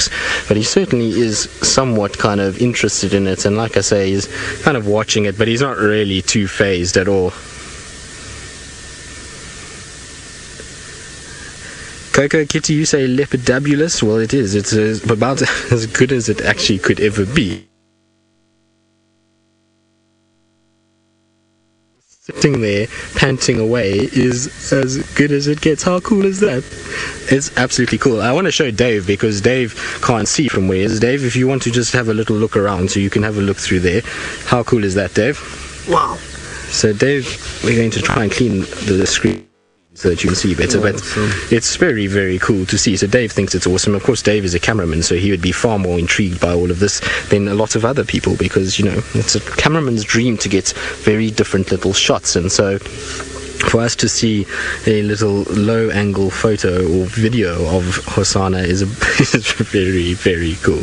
S5: But he certainly is somewhat kind of interested in it, and like I say, he's kind of watching it, but he's not really too phased at all. Coco Kitty, you say lepidabulous? Well, it is. It's about as good as it actually could ever be. Sitting there, panting away, is as good as it gets. How cool is that? It's absolutely cool. I want to show Dave, because Dave can't see from where he is. Dave, if you want to just have a little look around so you can have a look through there. How cool is that, Dave?
S6: Wow.
S5: So Dave, we're going to try and clean the screen so that you can see better, but it's very, very cool to see. So Dave thinks it's awesome. Of course, Dave is a cameraman, so he would be far more intrigued by all of this than a lot of other people, because, you know, it's a cameraman's dream to get very different little shots. And so for us to see a little low angle photo or video of Hosana is very, very cool.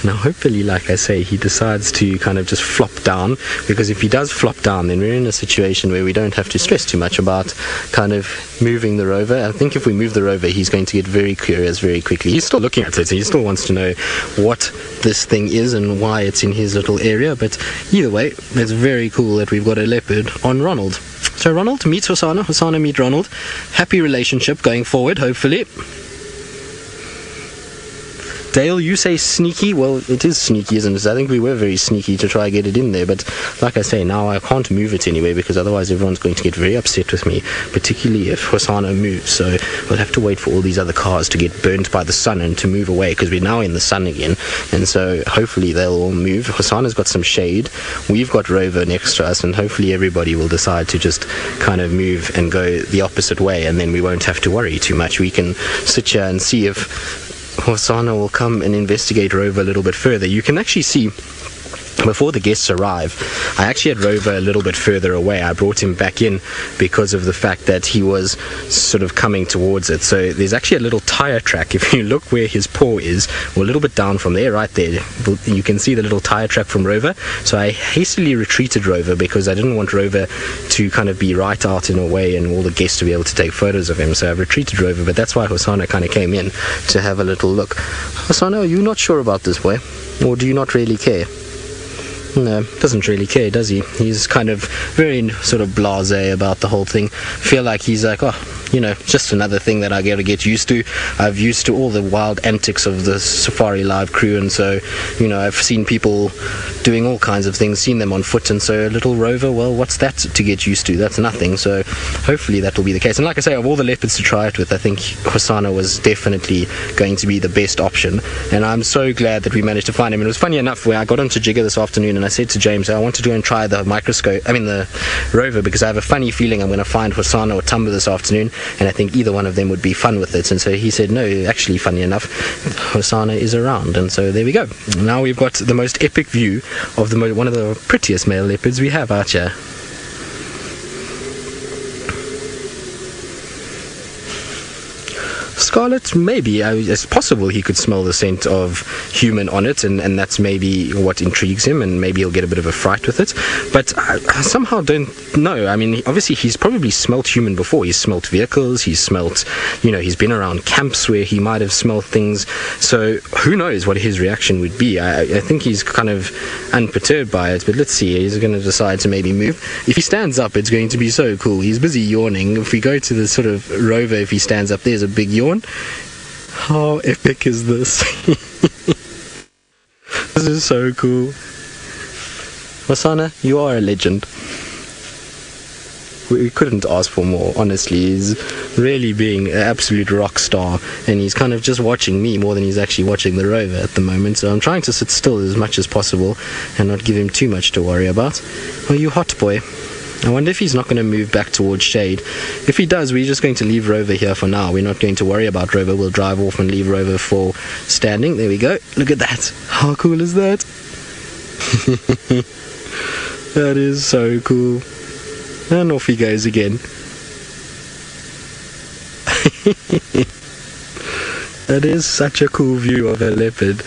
S5: Now hopefully, like I say, he decides to kind of just flop down, because if he does flop down, then we're in a situation where we don't have to stress too much about kind of moving the rover. I think if we move the rover, he's going to get very curious very quickly. He's still looking at it, he still wants to know what this thing is and why it's in his little area, but either way, it's very cool that we've got a leopard on Ronald. So Ronald meets Hosana, Hosana meets Ronald. Happy relationship going forward, hopefully. Dale, you say sneaky. Well, it is sneaky, isn't it? I think we were very sneaky to try and get it in there, but like I say, now I can't move it anyway, because otherwise everyone's going to get very upset with me, particularly if Hosana moves. So we'll have to wait for all these other cars to get burnt by the sun and to move away, because we're now in the sun again, and so hopefully they'll all move. Hosana's got some shade, we've got Rover next to us, and hopefully everybody will decide to just kind of move and go the opposite way, and then we won't have to worry too much. We can sit here and see if Hosana will come and investigate Rover a little bit further. You can actually see, before the guests arrive, I actually had Rover a little bit further away. I brought him back in because of the fact that he was sort of coming towards it. So there's actually a little tire track. If you look where his paw is, or a little bit down from there, right there, you can see the little tire track from Rover. So I hastily retreated Rover because I didn't want Rover to kind of be right out in a way and all the guests to be able to take photos of him. So I've retreated Rover, but that's why Hosana kind of came in to have a little look. Hosana, are you not sure about this boy? Or do you not really care? No, doesn't really care, does he? He's kind of very sort of blasé about the whole thing. Feel like he's like, oh, you know, just another thing that I gotta get used to. I've used to all the wild antics of the Safari Live crew, and so, you know, I've seen people doing all kinds of things, seen them on foot, and so a little Rover, well, what's that to get used to? That's nothing. So hopefully that will be the case. And like I say, of all the leopards to try it with, I think Hosana was definitely going to be the best option, and I'm so glad that we managed to find him. And it was funny enough, when I got onto Jigger this afternoon, and I said to James, I want to go and try the Rover, because I have a funny feeling I'm going to find Hosana or Tumba this afternoon, and I think either one of them would be fun with it. And so he said, no, actually, funny enough, Hosana is around. And so there we go. Now we've got the most epic view of one of the prettiest male leopards we have out here. Scarlet, maybe. It's possible he could smell the scent of human on it, and that's maybe what intrigues him, and maybe he'll get a bit of a fright with it. But I somehow don't know. I mean, obviously he's probably smelt human before. He's smelt vehicles, he's smelt, you know, he's been around camps where he might have smelt things. So who knows what his reaction would be. I think he's kind of unperturbed by it, but let's see. He's going to decide to maybe move. If he stands up, it's going to be so cool. He's busy yawning. If we go to the sort of Rover, if he stands up, there's a big yawn. How epic is this? This is so cool. Hosana, you are a legend. We couldn't ask for more, honestly. He's really being an absolute rock star, and he's kind of just watching me more than he's actually watching the Rover at the moment. So I'm trying to sit still as much as possible and not give him too much to worry about. Oh, you hot boy. I wonder if he's not going to move back towards shade. If he does, we're just going to leave Rover here for now. We're not going to worry about Rover. We'll drive off and leave Rover for standing. There we go. Look at that. How cool is that? That is so cool. And off he goes again. That is such a cool view of a leopard.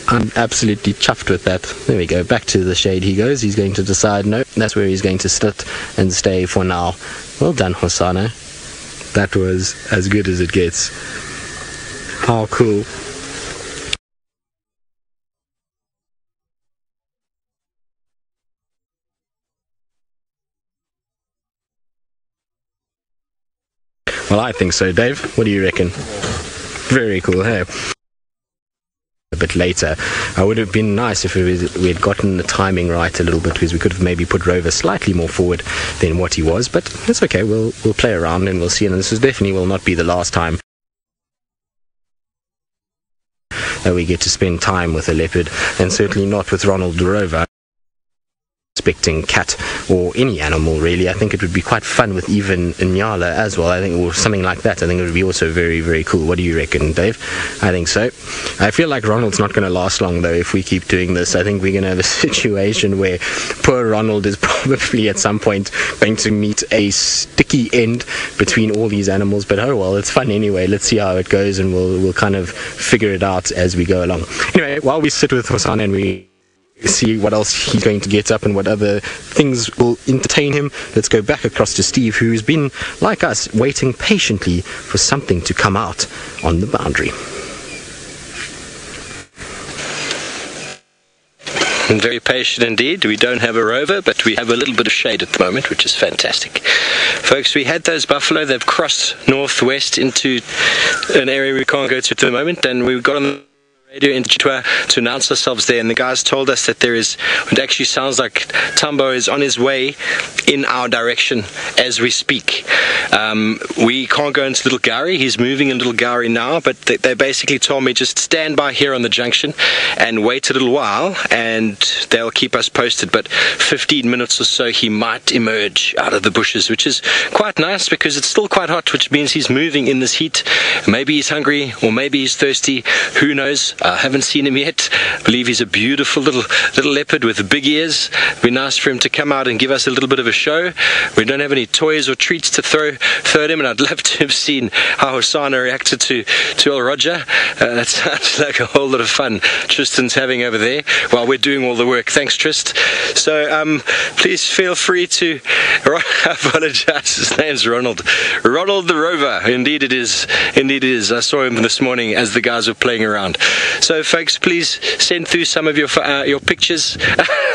S5: I'm absolutely chuffed with that. There we go, back to the shade he goes. He's going to decide, no, that's where he's going to sit and stay for now. Well done, Hosana. That was as good as it gets. How cool. Well, I think so, Dave. What do you reckon? Very cool, hey? A bit later. It would have been nice if we had gotten the timing right a little bit, because we could have maybe put Rover slightly more forward than what he was, but it's okay. We'll play around and we'll see, and this definitely will not be the last time that we get to spend time with a leopard, and certainly not with Ronald the Rover. unsuspecting cat or any animal really. I think it would be quite fun with even a Nyala as well, I think, or something like that. I think it would be also very, very cool. What do you reckon, Dave? I think so. I feel like Ronald's not going to last long though if we keep doing this. I think we're going to have a situation where poor Ronald is probably at some point going to meet a sticky end between all these animals, but oh well, it's fun anyway. Let's see how it goes, and we'll kind of figure it out as we go along. Anyway, while we sit with Hosana and we see what else he's going to get up and what other things will entertain him, let's go back across to Steve, who's been, like us, waiting patiently for something to come out on the boundary.
S1: And very patient indeed. We don't have a rover, but we have a little bit of shade at the moment, which is fantastic. Folks, we had those buffalo. They've crossed northwest into an area we can't go to at the moment, and we got on the radio in Chitwa to announce ourselves there, and the guys told us that there is, it actually sounds like Tambo is on his way in our direction as we speak. We can't go into Little Gowrie. He's moving in Little Gowrie now, but they basically told me just stand by here on the junction and wait a little while and they'll keep us posted. But 15 minutes or so he might emerge out of the bushes, which is quite nice because it's still quite hot, which means he's moving in this heat. Maybe he's hungry or maybe he's thirsty, who knows. I haven't seen him yet. I believe he's a beautiful little leopard with big ears. It'd be nice for him to come out and give us a little bit of a show. We don't have any toys or treats to throw at him, and I'd love to have seen how Hosana reacted to old Roger. That sounds like a whole lot of fun Tristan's having over there while we're doing all the work. Thanks, Trist. So please feel free to I apologize, his name's Ronald the Rover. Indeed it is. I saw him this morning as the guys were playing around. So folks, please send through some of your pictures.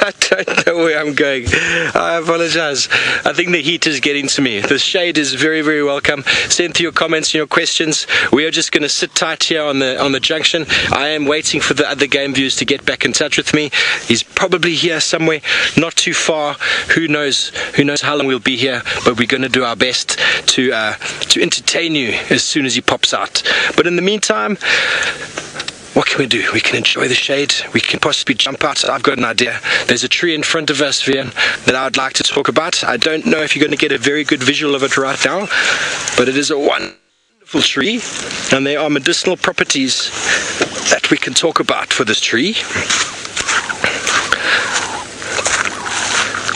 S1: I don't know where I'm going. I apologize. I think the heat is getting to me. The shade is very, very welcome. Send through your comments and your questions. We are just going to sit tight here on the junction. I am waiting for the other game viewers to get back in touch with me. He's probably here somewhere, not too far. Who knows how long we'll be here, but we're going to do our best to entertain you as soon as he pops out. But in the meantime, what can we do? We can enjoy the shade. We can possibly jump out. I've got an idea. There's a tree in front of us, Vian, that I would like to talk about. I don't know if you're going to get a very good visual of it right now, but it is a wonderful tree, and there are medicinal properties that we can talk about for this tree.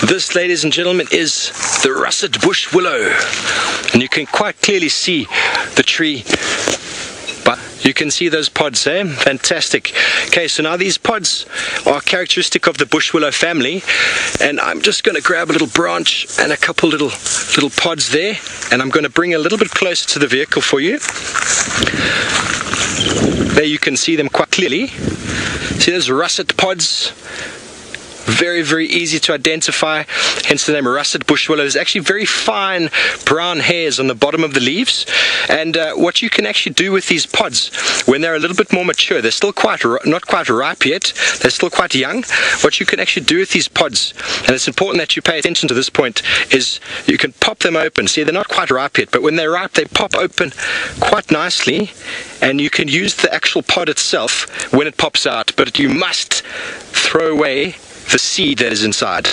S1: This, ladies and gentlemen, is the russet bush willow, and you can quite clearly see the tree. But you can see those pods, eh? Fantastic. Okay, so now these pods are characteristic of the bush willow family, and I'm just going to grab a little branch and a couple little pods there, and I'm going to bring a little bit closer to the vehicle for you. There you can see them quite clearly. See those russet pods? Very, very easy to identify, hence the name russet bush willow. There's actually very fine brown hairs on the bottom of the leaves, and what you can actually do with these pods when they're a little bit more mature, they're still not quite ripe yet, they're still quite young. What you can actually do with these pods, and it's important that you pay attention to this point, is you can pop them open. See, they're not quite ripe yet, but when they're ripe they pop open quite nicely, and you can use the actual pod itself when it pops out, but you must throw away the seed that is inside.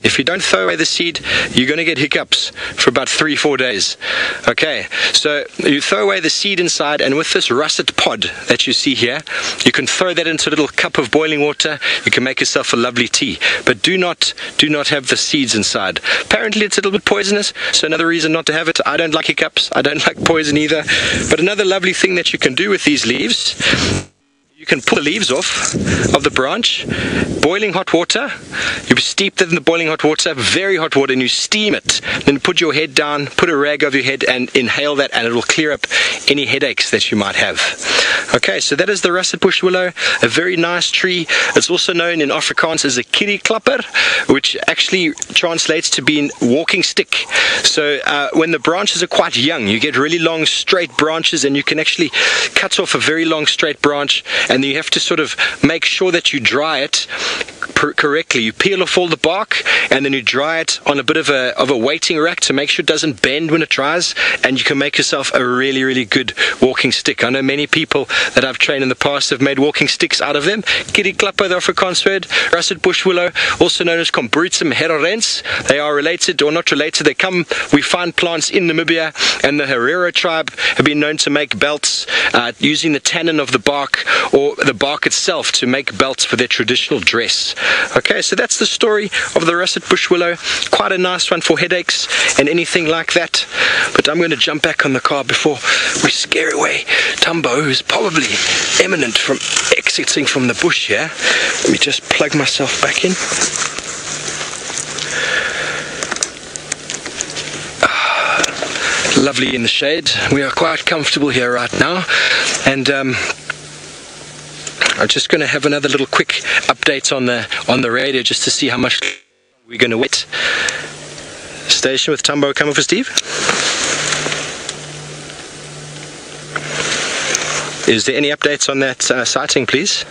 S1: If you don't throw away the seed, you're going to get hiccups for about 3-4 days. Okay, so you throw away the seed inside, and with this russet pod that you see here, you can throw that into a little cup of boiling water. You can make yourself a lovely tea, but do not have the seeds inside. Apparently it's a little bit poisonous, so another reason not to have it. I don't like hiccups, I don't like poison either. But another lovely thing that you can do with these leaves, you can pull the leaves off of the branch, boiling hot water, you steep them in the boiling hot water, very hot water, and you steam it. Then put your head down, put a rag over your head and inhale that, and it will clear up any headaches that you might have. Okay, so that is the russet bush willow, a very nice tree. It's also known in Afrikaans as a kierie-klapper, which actually translates to being walking stick. So when the branches are quite young, you get really long straight branches, and you can actually cut off a very long straight branch and you have to sort of make sure that you dry it correctly. You peel off all the bark and then you dry it on a bit of a weighting rack to make sure it doesn't bend when it dries, and you can make yourself a really, really good walking stick. I know many people that I've trained in the past have made walking sticks out of them. Kiriklappa, the Afrikaans word, russet bush willow, also known as Combrutsum herorens. They are related or not related. We find plants in Namibia, and the Herero tribe have been known to make belts using the tannin of the bark or the bark itself to make belts for their traditional dress. Okay, so that's the story of the russet bush willow. Quite a nice one for headaches and anything like that. But I'm going to jump back on the car before we scare away Tumbo, who's probably imminent from exiting from the bush here. Let me just plug myself back in. Lovely in the shade. We are quite comfortable here right now, and I'm just going to have another little quick update on the radio just to see how much we're going to wait. Station with Tumbo coming for Steve. Is there any updates on that sighting, please?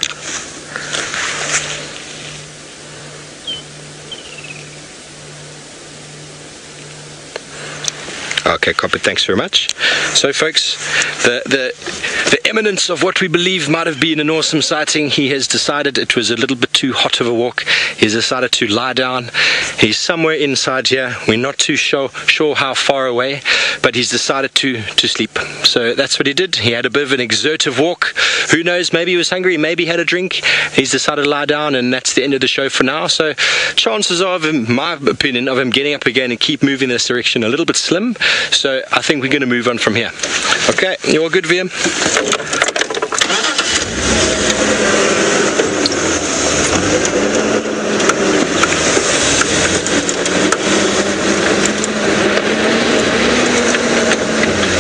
S1: Okay, copy. Thanks very much. So, folks, the eminence of what we believe might have been an awesome sighting, he has decided it was a little bit too hot of a walk. He's decided to lie down. He's somewhere inside here. We're not too sure how far away, but he's decided to sleep. So that's what he did. He had a bit of an exertive walk. Who knows? Maybe he was hungry. Maybe he had a drink. He's decided to lie down, and that's the end of the show for now. So chances of him, my opinion, of him getting up again and keep moving in this direction a little bit slim. So I think we're going to move on from here. Okay, you all good, VM?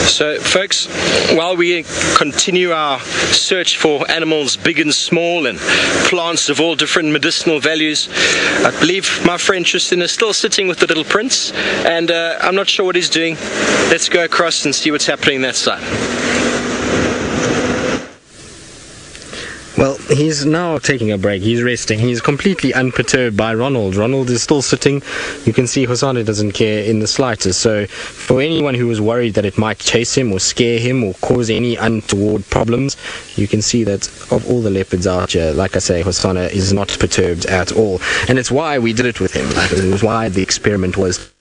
S1: So, folks, while we continue our search for animals big and small and plants of all different medicinal values, I believe my friend Tristan is still sitting with the little prince, and I'm not sure what he's doing. Let's go across and see what's happening that side.
S5: Well, he's now taking a break. He's resting. He's completely unperturbed by Ronald. Ronald is still sitting. You can see Hosana doesn't care in the slightest. So for anyone who was worried that it might chase him or scare him or cause any untoward problems, you can see that of all the leopards out here, like I say, Hosana is not perturbed at all. And it's why we did it with him. It was why the experiment was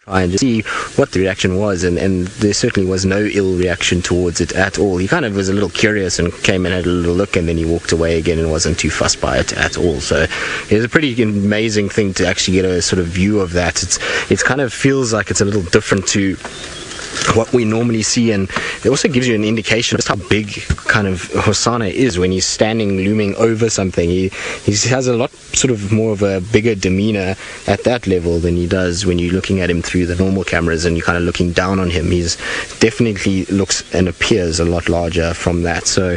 S5: try and just see what the reaction was, and there certainly was no ill reaction towards it at all. He kind of was a little curious and came and had a little look, and then he walked away again and wasn't too fussed by it at all. So it's a pretty amazing thing to actually get a sort of view of that. It's kind of feels like it's a little different to what we normally see, and it also gives you an indication of just how big kind of Hosana is when he's standing looming over something. He has a lot sort of more of a bigger demeanor at that level than he does when you're looking at him through the normal cameras and you're kind of looking down on him. He's definitely looks and appears a lot larger from that. So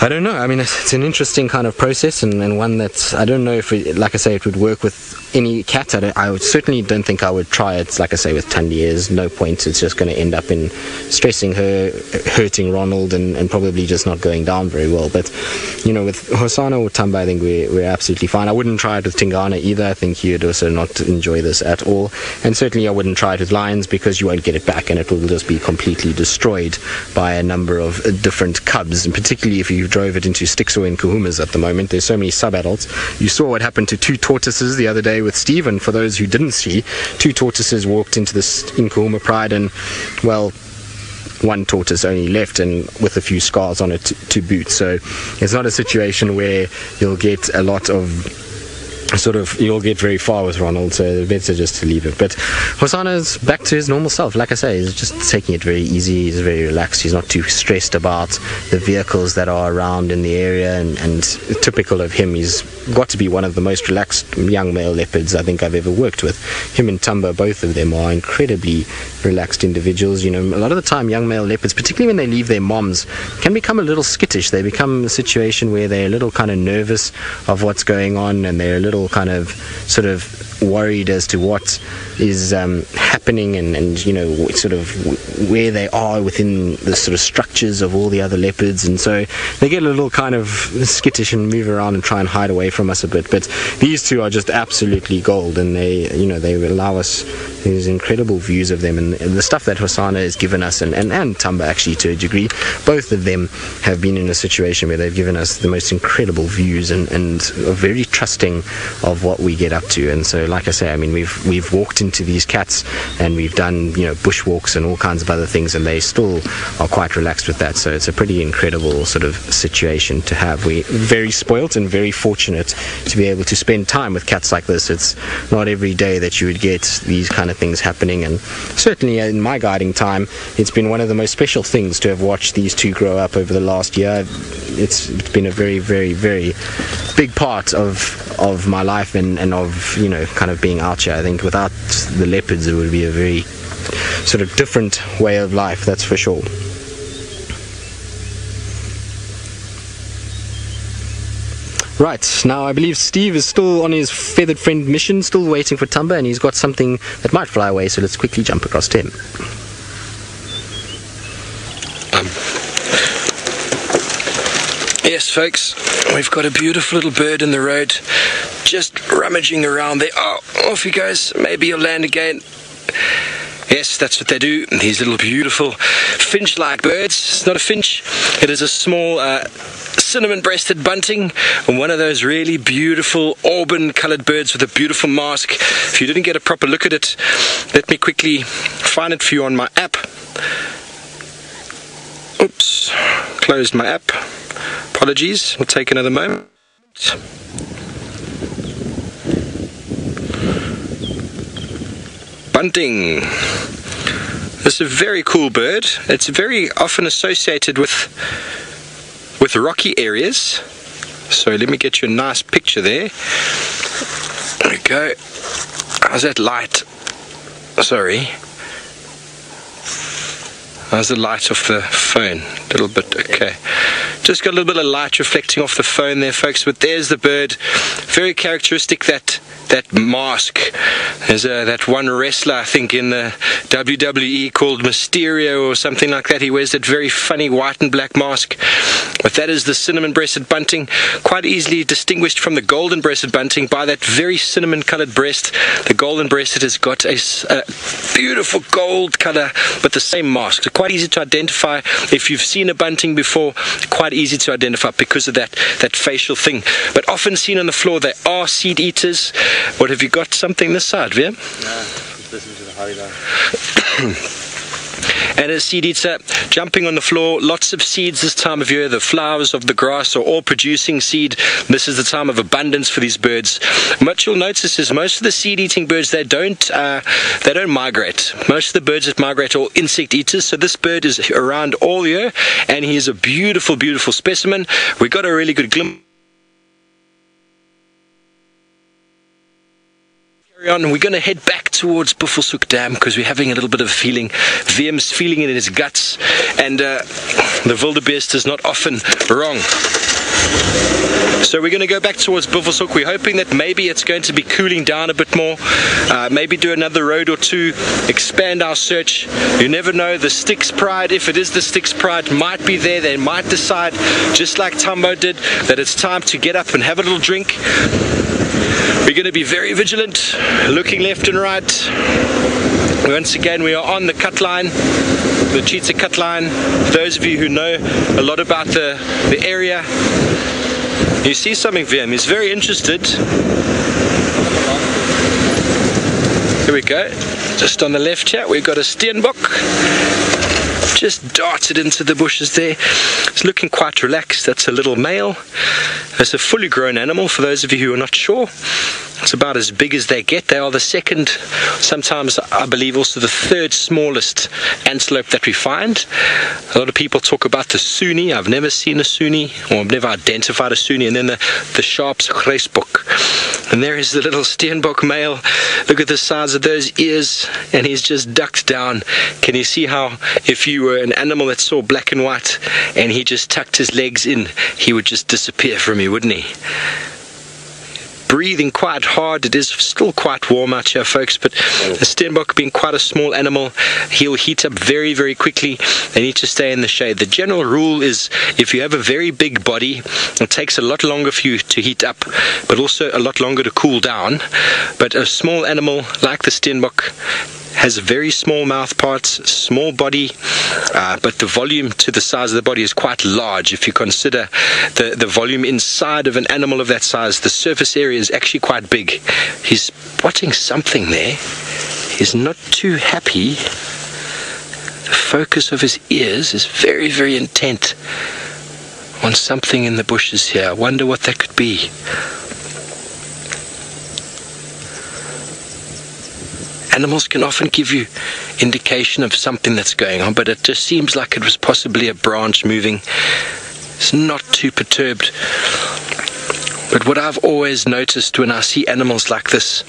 S5: I don't know, I mean, it's an interesting kind of process, and one that I don't know if it, like I say, it would work with any cat. I certainly don't think I would try it, like I say, with Tundi. There's no point. It's just going to end up in stressing her, hurting Ronald, and probably just not going down very well. But you know, with Hosana or Tamba, I think we're absolutely fine. I wouldn't try it with Tingana either. I think you'd also not enjoy this at all, and certainly I wouldn't try it with lions, because you won't get it back and it will just be completely destroyed by a number of different cubs, and particularly if you drove it into sticks or in kahumas at the moment. There's so many sub-adults. You saw what happened to 2 tortoises the other day with Steve, and for those who didn't see, 2 tortoises walked into this in Kahuma Pride, and well, 1 tortoise only left, and with a few scars on it to boot. So it's not a situation where you'll get a lot of you'll get very far with Ronald, so better just to leave it. But Hosana's back to his normal self. Like I say, he's just taking it very easy. He's very relaxed. He's not too stressed about the vehicles that are around in the area, and typical of him, he's got to be one of the most relaxed young male leopards I think I've ever worked with. Him and Tumba, both of them are incredibly relaxed individuals. You know, a lot of the time young male leopards, particularly when they leave their moms, can become a little skittish. They become a situation where they're a little kind of nervous of what's going on, and they're a little kind of sort of worried as to what is happening and you know, sort of where they are within the sort of structures of all the other leopards, and so they get a little kind of skittish and move around and try and hide away from us a bit. But these two are just absolutely gold, and they, you know, they allow us these incredible views of them, and the stuff that Hosana has given us, and Tumba actually to a degree. Both of them have been in a situation where they've given us the most incredible views and are very trusting of what we get up to. And so, like I say, I mean, we've walked into these cats and we've done, you know, bushwalks and all kinds of other things, and they still are quite relaxed with that. So it's a pretty incredible sort of situation to have. We're very spoilt and very fortunate to be able to spend time with cats like this. It's not every day that you would get these kind of things happening, and certainly in my guiding time, it's been one of the most special things to have watched these two grow up over the last year. It's been a very, very, very big part of my life and of, you know, kind of being out here. I think without the leopards it would be a very sort of different way of life, that's for sure. Right, now I believe Steve is still on his feathered friend mission, still waiting for Tumba, and he's got something that might fly away, so let's quickly jump across to him.
S1: Yes, folks, we've got a beautiful little bird in the road, just rummaging around there. Oh, off he goes. Maybe he'll land again. Yes, that's what they do. These little beautiful finch-like birds. It's not a finch. It is a small cinnamon-breasted bunting, and one of those really beautiful auburn-coloured birds with a beautiful mask. If you didn't get a proper look at it, let me quickly find it for you on my app. Oops, closed my app. Apologies, we'll take another moment. Bunting. This is a very cool bird. It's very often associated with rocky areas. So let me get you a nice picture there. There we go. How's that light? Sorry. How's the light off the phone? A little bit, okay. Just got a little bit of light reflecting off the phone there, folks, but there's the bird. Very characteristic, that mask. There's that one wrestler, I think, in the WWE called Mysterio or something like that. He wears that very funny white and black mask. But that is the cinnamon-breasted bunting, quite easily distinguished from the golden-breasted bunting by that very cinnamon-coloured breast. The golden-breasted has got a beautiful gold colour, but the same mask. So quite easy to identify. If you've seen a bunting before, quite easy to identify because of that facial thing. But often seen on the floor, they are seed eaters. What have you got? Something this side, Vim?
S4: No, just listen to the holiday.
S1: And a seed eater jumping on the floor, lots of seeds this time of year. The flowers of the grass are all producing seed. This is the time of abundance for these birds. What you'll notice is most of the seed-eating birds, they don't migrate. Most of the birds that migrate are insect eaters. So this bird is around all year, and he is a beautiful, beautiful specimen. We got a really good glimpse. On. We're going to head back towards Buffelshoek Dam because we're having a little bit of a feeling. VM's feeling it in his guts, and the wildebeest is not often wrong. So we're going to go back towards Buffelshoek. We're hoping that maybe it's going to be cooling down a bit more. Maybe do another road or two, expand our search. You never know. The Styx Pride, if it is the Styx Pride, might be there. They might decide, just like Tambo did, that it's time to get up and have a little drink. We're going to be very vigilant, looking left and right. Once again, we are on the cut line, the Chitwa cut line. For those of you who know a lot about the area, you see something for him. He's very interested. Here we go. Just on the left here, we've got a steenbok. Just darted into the bushes there. It's looking quite relaxed. That's a little male. It's a fully grown animal, for those of you who are not sure. It's about as big as they get. They are the second, sometimes I believe also the third smallest antelope that we find. A lot of people talk about the Sunni. I've never seen a Sunni, or I've never identified a Sunni. And then the Sharp's Gracebok. And there is the little steenbok male. Look at the size of those ears, and he's just ducked down. Can you see how if you were an animal that saw black and white and he just tucked his legs in, he would just disappear from you, wouldn't he? breathing quite hard. It is still quite warm out here, folks, but the Steenbok being quite a small animal, he'll heat up very, very quickly. They need to stay in the shade. The general rule is if you have a very big body, it takes a lot longer for you to heat up, but also a lot longer to cool down. But a small animal like the Steenbok has very small mouth parts, small body, but the volume to the size of the body is quite large. If you consider the volume inside of an animal of that size, the surface area is actually quite big. He's spotting something there. He's not too happy. The focus of his ears is very, very intent on something in the bushes here. I wonder what that could be. Animals can often give you indication of something that's going on, but it just seems like it was possibly a branch moving. It's not too perturbed. But what I've always noticed when I see animals like this,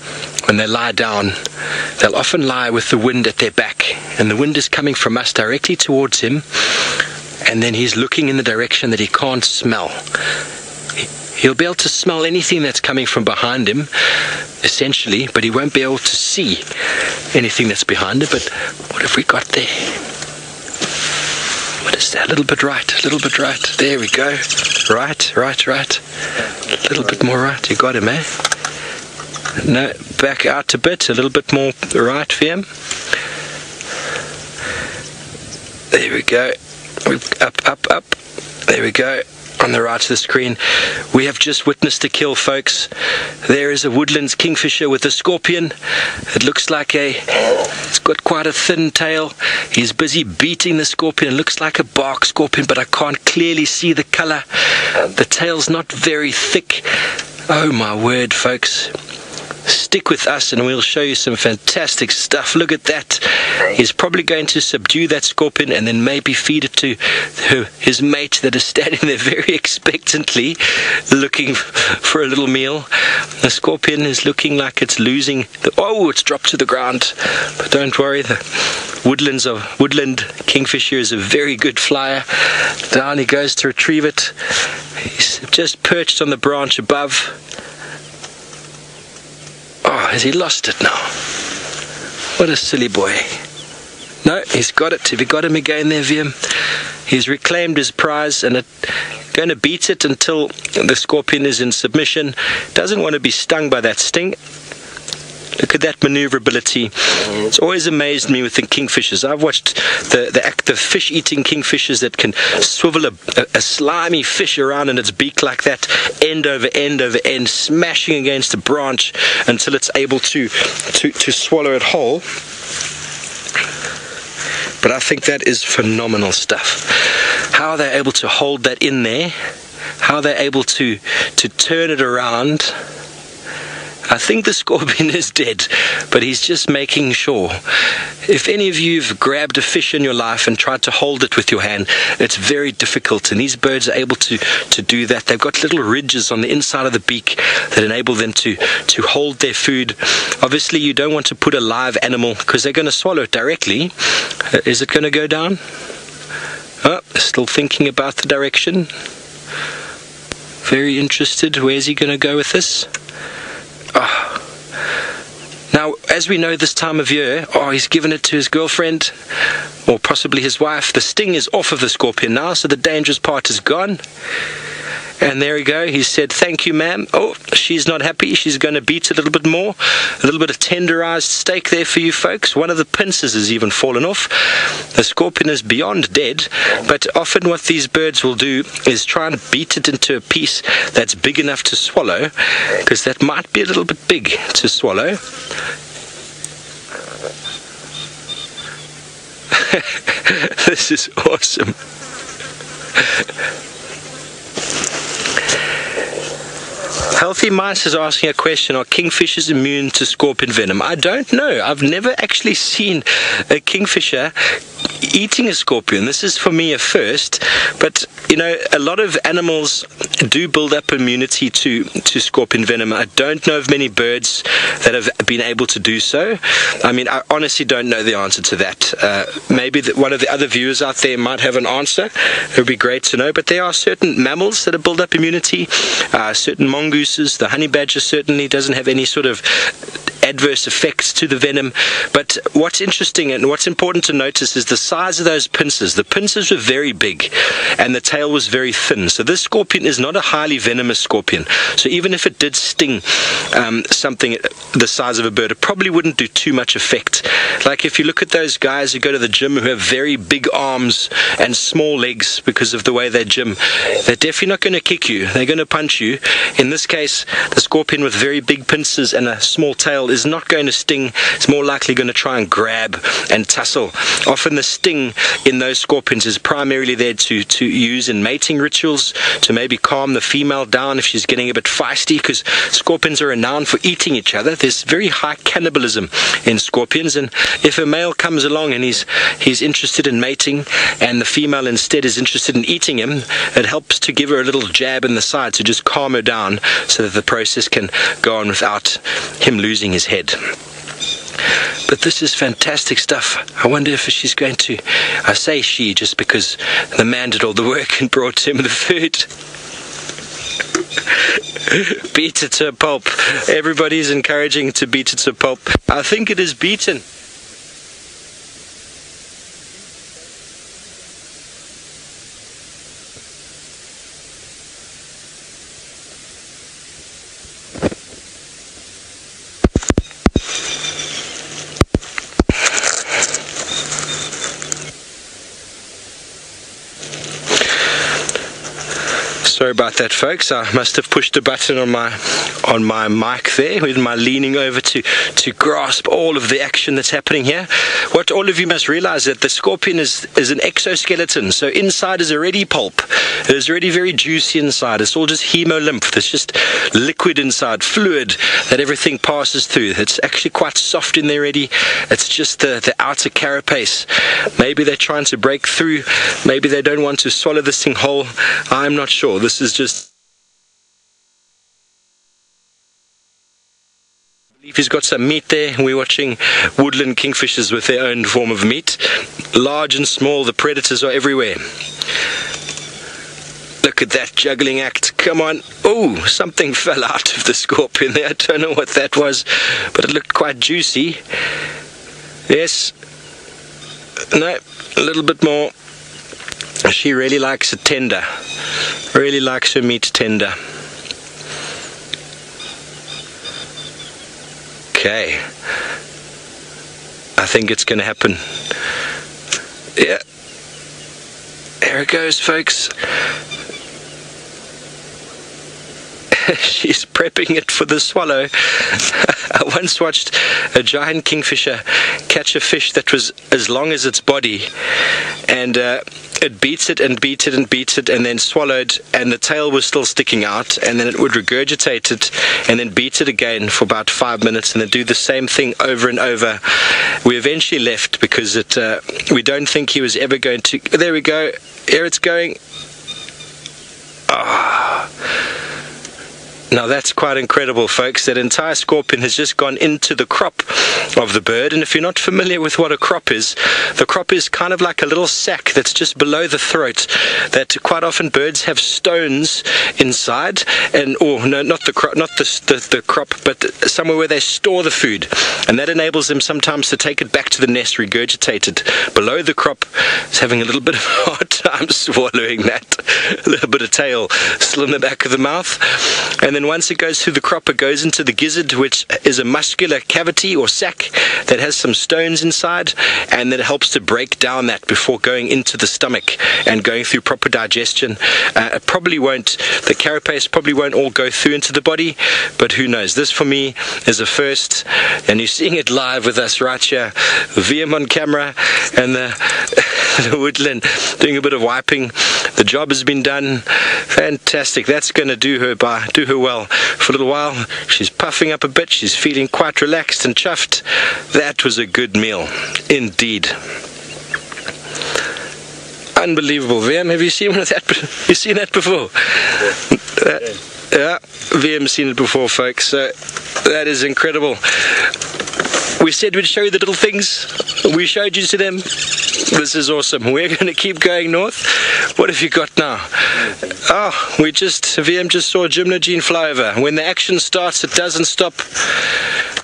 S1: when they lie down, they'll often lie with the wind at their back, and the wind is coming from us directly towards him, and then he's looking in the direction that he can't smell. He'll be able to smell anything that's coming from behind him, essentially, but he won't be able to see anything that's behind him. But what have we got there? What is that? A little bit right, a little bit right. There we go. Right, right, right. A little bit more right. You got him, eh? No, back out a bit. A little bit more right for him. There we go. Up, up, up. There we go. On the right of the screen, we have just witnessed a kill, folks. There is a Woodland Kingfisher with a scorpion. It looks like it's got quite a thin tail. He's busy beating the scorpion. It looks like a bark scorpion, but I can't clearly see the color. The tail's not very thick. Oh my word, folks. Stick with us and we'll show you some fantastic stuff. Look at that. He's probably going to subdue that scorpion and then maybe feed it to his mate that is standing there very expectantly looking for a little meal. The scorpion is looking like it's losing oh, it's dropped to the ground. But don't worry, the Woodland Kingfisher is a very good flyer. Down he goes to retrieve it. He's just perched on the branch above. Oh, has he lost it now? What a silly boy. No, he's got it. Have you got him again there, Wiem? He's reclaimed his prize and going to beat it until the scorpion is in submission. Doesn't want to be stung by that sting. Look at that maneuverability. It's always amazed me with the kingfishers. I've watched the active fish-eating kingfishers that can swivel a slimy fish around in its beak like that, end over end over end, smashing against a branch until it's able to swallow it whole. But I think that is phenomenal stuff. How they're able to hold that in there, how they're able to turn it around. I think the scorpion is dead, but he's just making sure. If any of you have grabbed a fish in your life and tried to hold it with your hand, it's very difficult, and these birds are able to do that. They've got little ridges on the inside of the beak that enable them to hold their food. Obviously, you don't want to put a live animal because they're going to swallow it directly. Is it going to go down? Oh, still thinking about the direction. Very interested. Where's he going to go with this? Oh. Now, as we know this time of year, he's given it to his girlfriend, or possibly his wife. The sting is off of the scorpion now, so the dangerous part is gone. And there we go. He said, "Thank you, ma'am." Oh, she's not happy. She's going to beat a little bit more. A little bit of tenderized steak there for you folks. One of the pincers has even fallen off. The scorpion is beyond dead, but often what these birds will do is try and beat it into a piece that's big enough to swallow, because that might be a little bit big to swallow. This is awesome. Healthy Mice is asking a question: are kingfishers immune to scorpion venom? I don't know. I've never actually seen a kingfisher eating a scorpion. This is for me a first, but you know, a lot of animals do build up immunity to scorpion venom. I don't know of many birds that have been able to do so. I mean, I honestly don't know the answer to that. Maybe one of the other viewers out there might have an answer. It would be great to know. But there are certain mammals that have built up immunity, certain mongooses. The honey badger certainly doesn't have any sort of adverse effects to the venom. But what's interesting and what's important to notice is the size of those pincers. The pincers were very big and the tail was very thin. So this scorpion is not a highly venomous scorpion. So even if it did sting something the size of a bird, it probably wouldn't do too much effect. Like if you look at those guys who go to the gym who have very big arms and small legs because of the way they gym, they're definitely not going to kick you. They're going to punch you. In this case, the scorpion with very big pincers and a small tail is not going to sting. It's more likely going to try and grab and tussle. Often the sting in those scorpions is primarily there to use in mating rituals, to maybe calm the female down if she's getting a bit feisty, because scorpions are renowned for eating each other. There's very high cannibalism in scorpions, and if a male comes along and he's interested in mating and the female instead is interested in eating him, it helps to give her a little jab in the side to just calm her down so that the process can go on without him losing his head. But this is fantastic stuff. I wonder if she's going to, I say she just because the man did all the work and brought him the food. Beat it to a pulp. Everybody's encouraging to beat it to a pulp. I think it is beaten. Sorry about that, folks. I must have pushed a button on my mic there with my leaning over to grasp all of the action that's happening here. What all of you must realize is that the scorpion is an exoskeleton, so inside is already pulp. It is already very juicy inside. It's all just hemolymph. There's just liquid inside, fluid that everything passes through. It's actually quite soft in there already. It's just the outer carapace. Maybe they're trying to break through. Maybe they don't want to swallow this thing whole. I'm not sure. This is just... I believe he's got some meat there. We're watching woodland kingfishers with their own form of meat. Large and small, the predators are everywhere. Look at that juggling act. Come on. Oh, something fell out of the scorpion there. I don't know what that was, but it looked quite juicy. Yes. No, a little bit more. She really likes it tender. Really likes her meat tender. Okay. I think it's going to happen. Yeah. There it goes, folks. She's prepping it for the swallow. I once watched a giant kingfisher catch a fish that was as long as its body, and it beats it and beat it and beat it and then swallowed, and the tail was still sticking out, and then it would regurgitate it and then beat it again for about 5 minutes and then do the same thing over and over. We eventually left because we don't think he was ever going to... There we go. Here it's going. Now that's quite incredible, folks. That entire scorpion has just gone into the crop of the bird, and if you're not familiar with what a crop is, the crop is kind of like a little sac that's just below the throat, that quite often birds have stones inside, and not the crop, but somewhere where they store the food, and that enables them sometimes to take it back to the nest, regurgitate it. Below the crop is having a little bit of a hard time swallowing that. A little bit of tail still in the back of the mouth, and then once it goes through the crop, it goes into the gizzard, which is a muscular cavity or sac that has some stones inside, and then it helps to break down that before going into the stomach and going through proper digestion. It probably won't, the carapace probably won't all go through into the body, but who knows. This for me is a first, and you're seeing it live with us right here. VM on camera, and the woodland doing a bit of wiping. The job has been done. Fantastic. That's going to do her well for a little while. She's puffing up a bit. She's feeling quite relaxed and chuffed. That was a good meal indeed. Unbelievable. VM, have you seen one of that? You seen that before? Yeah, VM's seen it before, folks. So that is incredible. We said we'd show you the little things. We showed you to them. This is awesome. We're going to keep going north. What have you got now? Oh, VM just saw a Gymnogene fly over. When the action starts, it doesn't stop.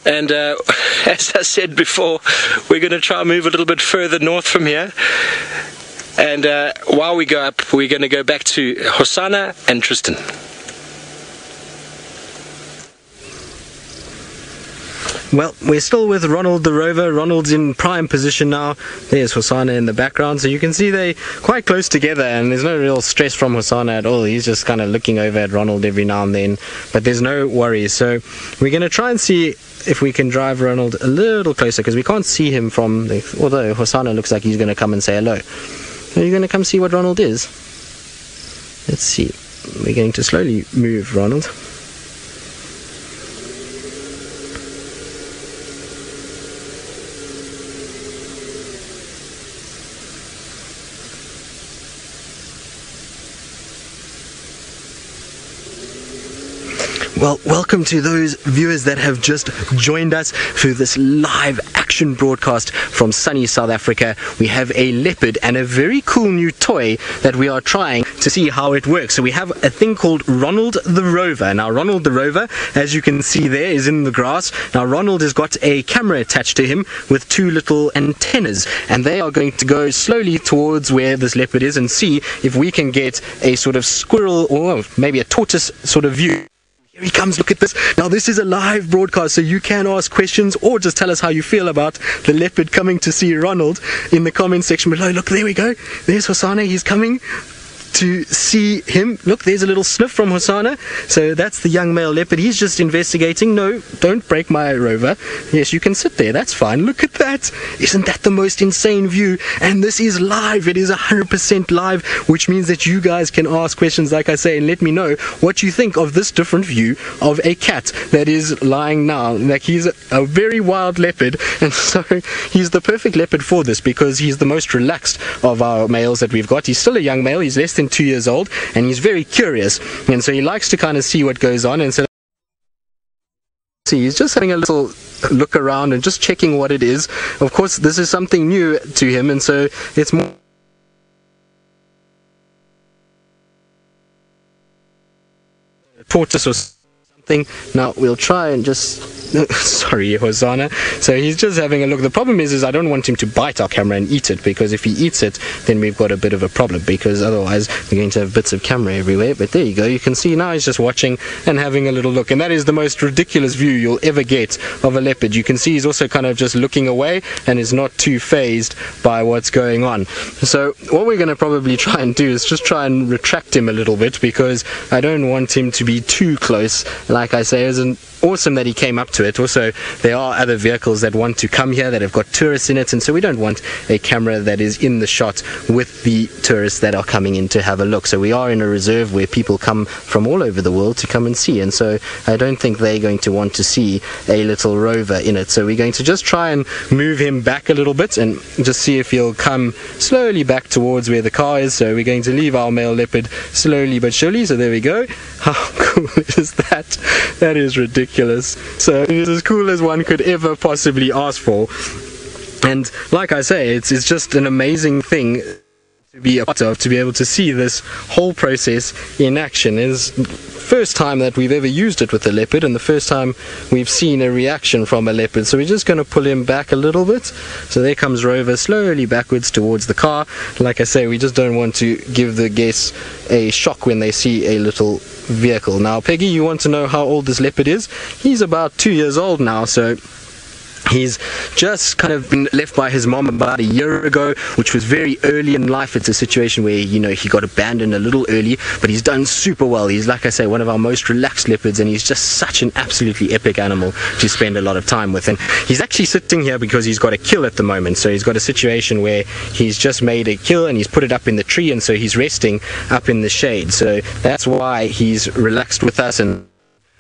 S1: And as I said before, we're going to try and move a little bit further north from here. And while we go up, we're going to go back to Hosana and Tristan.
S5: Well, we're still with Ronald the Rover. Ronald's in prime position now. There's Hosana in the background, so you can see they're quite close together, and there's no real stress from Hosana at all. He's just kind of looking over at Ronald every now and then, but there's no worries. So we're going to try and see if we can drive Ronald a little closer, because we can't see him from although Hosana looks like he's going to come and say hello. Are you going to come see what Ronald is? Let's see. We're going to slowly move Ronald. Well, welcome to those viewers that have just joined us for this live action broadcast from sunny South Africa. We have a leopard and a very cool new toy that we are trying to see how it works. So we have a thing called Ronald the Rover. Now Ronald the Rover, as you can see there, is in the grass. Now Ronald has got a camera attached to him with two little antennas, and they are going to go slowly towards where this leopard is and see if we can get a sort of squirrel or maybe a tortoise sort of view. Here he comes, look at this. Now this is a live broadcast, so you can ask questions or just tell us how you feel about the leopard coming to see Ronald in the comment section below. Look, there we go. There's Hosana, he's coming to see him. Look, there's a little sniff from Hosana. So that's the young male leopard. He's just investigating. No, don't break my Rover. Yes, you can sit there. That's fine. Look at that. Isn't that the most insane view? And this is live. It is 100% live, which means that you guys can ask questions, like I say, and let me know what you think of this different view of a cat that is lying now. Like, he's a very wild leopard, and so he's the perfect leopard for this because he's the most relaxed of our males that we've got. He's still a young male. He's less than 2 years old, and he's very curious, and so he likes to kind of see what goes on. And so see, he's just having a little look around and just checking what it is. Of course, this is something new to him, and so it's more tortoise or something. Now we'll try and just sorry, Hosana. So he's just having a look. The problem is I don't want him to bite our camera and eat it, because if he eats it, then we've got a bit of a problem, because otherwise we're going to have bits of camera everywhere. But there you go. You can see now he's just watching and having a little look. And that is the most ridiculous view you'll ever get of a leopard. You can see he's also kind of just looking away and is not too phased by what's going on. So what we're going to probably try and do is just try and retract him a little bit, because I don't want him to be too close. Like I say, it was awesome that he came up to it. Also, there are other vehicles that want to come here that have got tourists in it, and so we don't want a camera that is in the shot with the tourists that are coming in to have a look. So we are in a reserve where people come from all over the world to come and see, and so I don't think they're going to want to see a little rover in it. So we're going to just try and move him back a little bit and just see if he'll come slowly back towards where the car is. So we're going to leave our male leopard slowly but surely. So there we go. How cool is that? That is ridiculous. So it is as cool as one could ever possibly ask for, and like I say, it's just an amazing thing to be a part of, to be able to see this whole process in action. It is the first time that we've ever used it with a leopard, and the first time we've seen a reaction from a leopard. So we're just going to pull him back a little bit. So there comes Rover slowly backwards towards the car. Like I say, we just don't want to give the guests a shock when they see a little vehicle. Now Peggy, you want to know how old this leopard is? He's about 2 years old now, so he's just kind of been left by his mom about a year ago, which was very early in life. It's a situation where, you know, he got abandoned a little early, but he's done super well. He's, like I say, one of our most relaxed leopards, and he's just such an absolutely epic animal to spend a lot of time with. And he's actually sitting here because he's got a kill at the moment. So he's got a situation where he's just made a kill and he's put it up in the tree, and so he's resting up in the shade. So that's why he's relaxed with us. And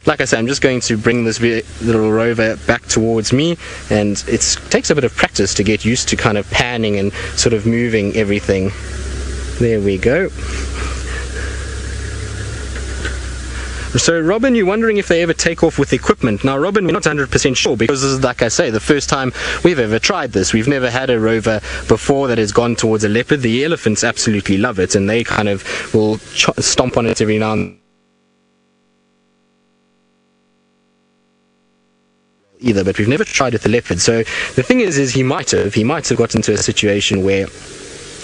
S5: like I said, I'm just going to bring this little Rover back towards me, and it takes a bit of practice to get used to kind of panning and sort of moving everything. There we go. So Robin, you're wondering if they ever take off with equipment. Now Robin, we're not 100% sure, because this is, like I say, the first time we've ever tried this. We've never had a rover before that has gone towards a leopard. The elephants absolutely love it, and they kind of will stomp on it every now and then. Either, but we've never tried with the leopard. So the thing is he might have got into a situation where